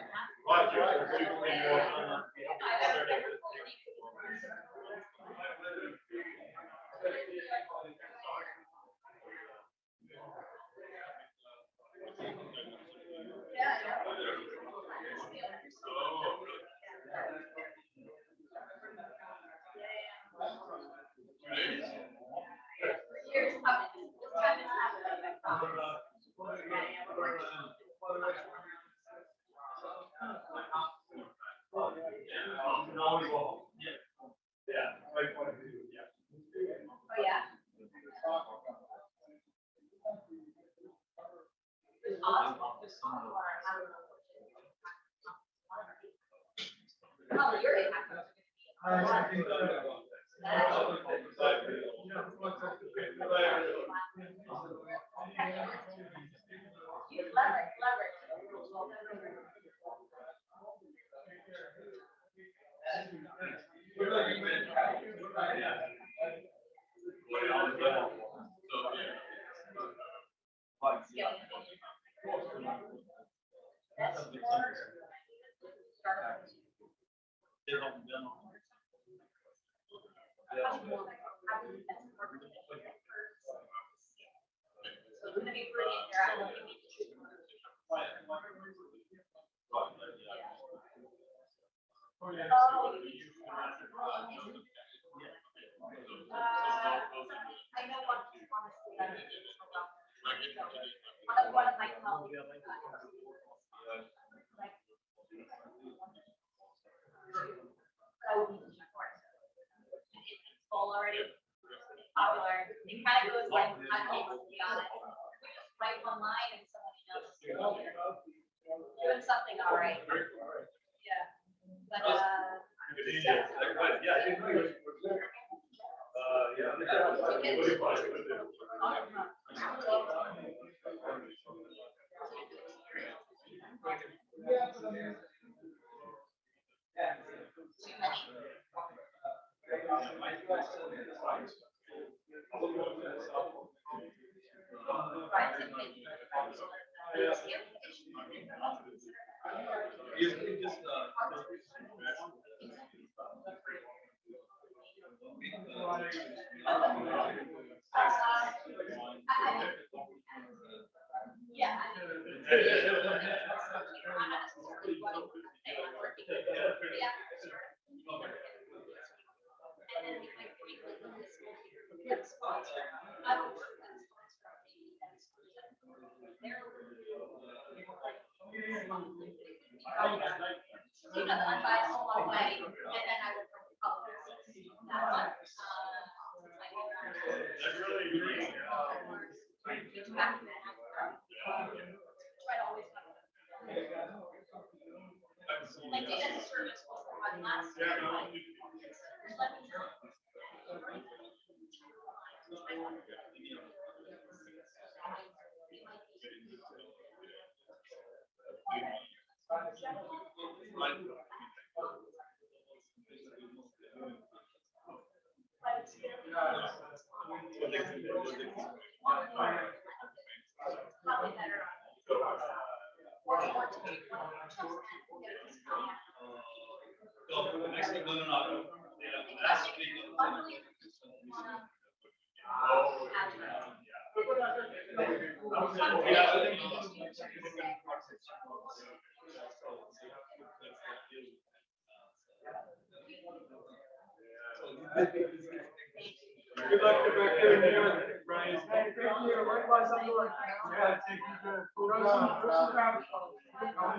Good luck to back there in New York, Brian. Hey, thank you. Likewise, I'm going. Yeah, take you to cool down.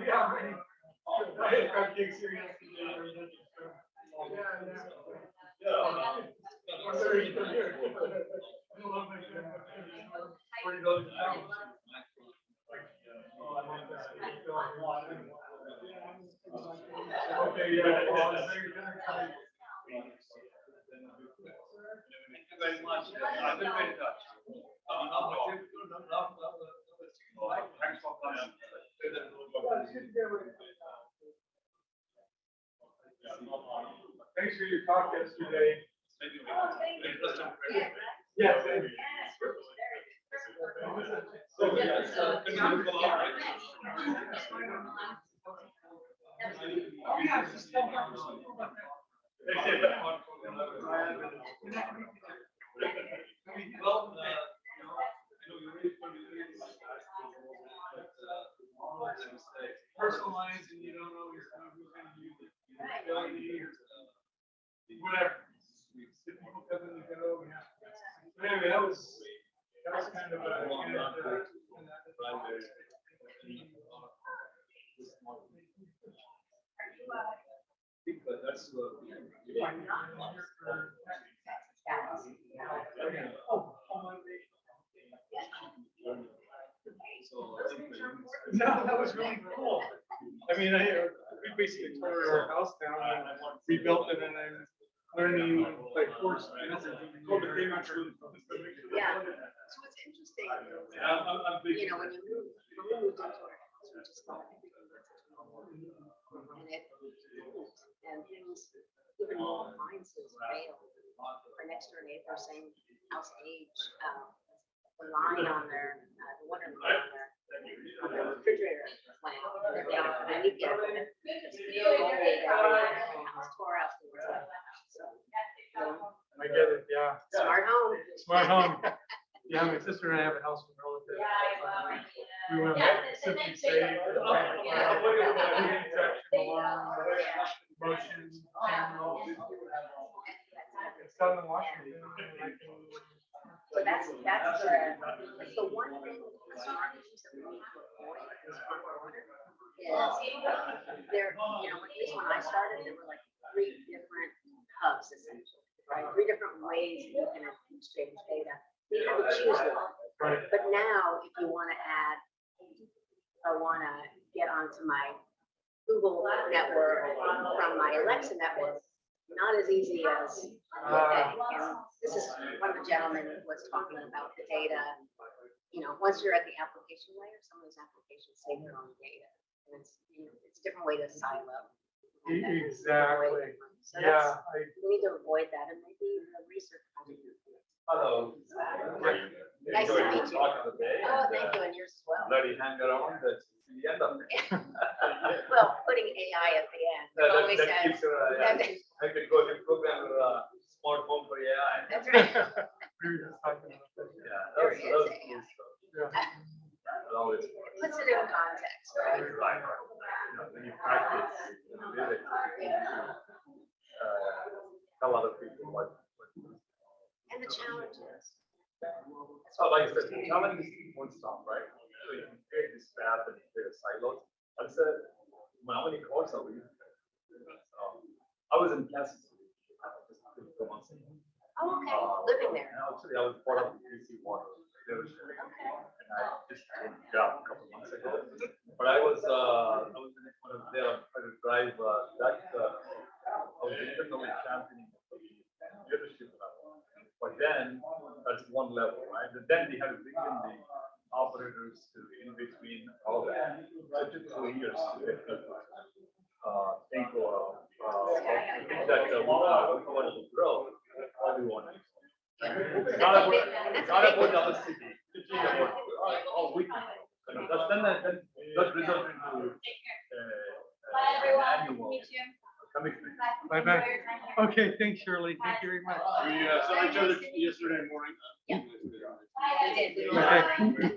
Yeah, right. I had crab cakes here yesterday. Where you go to town? Okay, yeah. Thank you very much. I've been very touched. Thanks for coming. Thanks for your talk yesterday. Yes. Personalized and you don't always know who's going to use it. Whatever. People come in and go, yeah. But anyway, that was kind of a. That's no, that was really cool. I mean, we basically tore our house down and rebuilt it and then learning like force methods. Yeah, so what's interesting is, you know, when you move, when we moved into our house, we just thought everything was normal. And it moved, and things, even more appliances failed. Our next door neighbor, same house age, the line on their, the water line on their refrigerator went out. And they need to get it. House tore out. So, I get it, yeah. smart home. Smart home. Yeah, my sister and I have a house with relatives. We went Simply Safe. Alarm, motion, camera. It's done in Washington. So that's the one thing, the smart homes that we need to avoid is front water. Is there, you know, at least when I started, there were like 3 different hubs essentially, right? 3 different ways that you can exchange data. You had to choose one. But now, if you want to add, or want to get onto my Google network from my Alexa network, not as easy as you think. And this is one of the gentlemen was talking about the data. You know, once you're at the application layer, some of those applications save their own data. And it's, you know, it's a different way to silo. And then it's a different way to- Exactly. So that's, Yeah. we need to avoid that and maybe the research. Hello. Nice to meet you. Talk of the day. Oh, thank you, and yours as well. Bloody hang around, that's the end of it. Well, putting AI at the end, That- that- always that says. keeps, yeah, I could go to program smart home for AI. That's right. We were just talking about that. Yeah, There that's is cool AI. stuff. Yeah. It always It works. puts it in context, right? Right. You know, when you practice, you know, really, tell other people what. And the challenges. So like I said, the challenge won't stop, right? So you can create this path and create a silos. I said, how many calls are we? I was in Kansas City, just a couple months ago. Oh, okay, living there. And actually, I was part of the DC Water. They were sharing. Okay. And I just changed job a couple months ago. But I was the next one there, trying to drive that, I was internally championing the leadership level. But then, that's one level, right? And then we had to bring in the operators to in between all that. So it took 2 years to get people, think that we wanted to grow, all we wanted. It's not about our city, it's about how we can grow. That resulted into an annual commitment. Bye-bye. Okay, thanks, Shirley. Thank you very much. We saw each other yesterday morning. Yeah. We did. We Okay. Okay.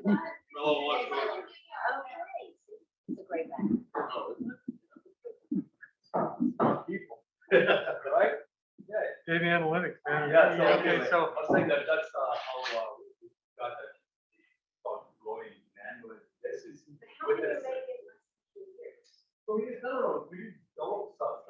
It's a great band. People. Right? Yeah. Data analytics, man. Yeah, so, Okay, anyway, so. I was saying that that's how we got that growing annually. This is with this. So we didn't develop stuff.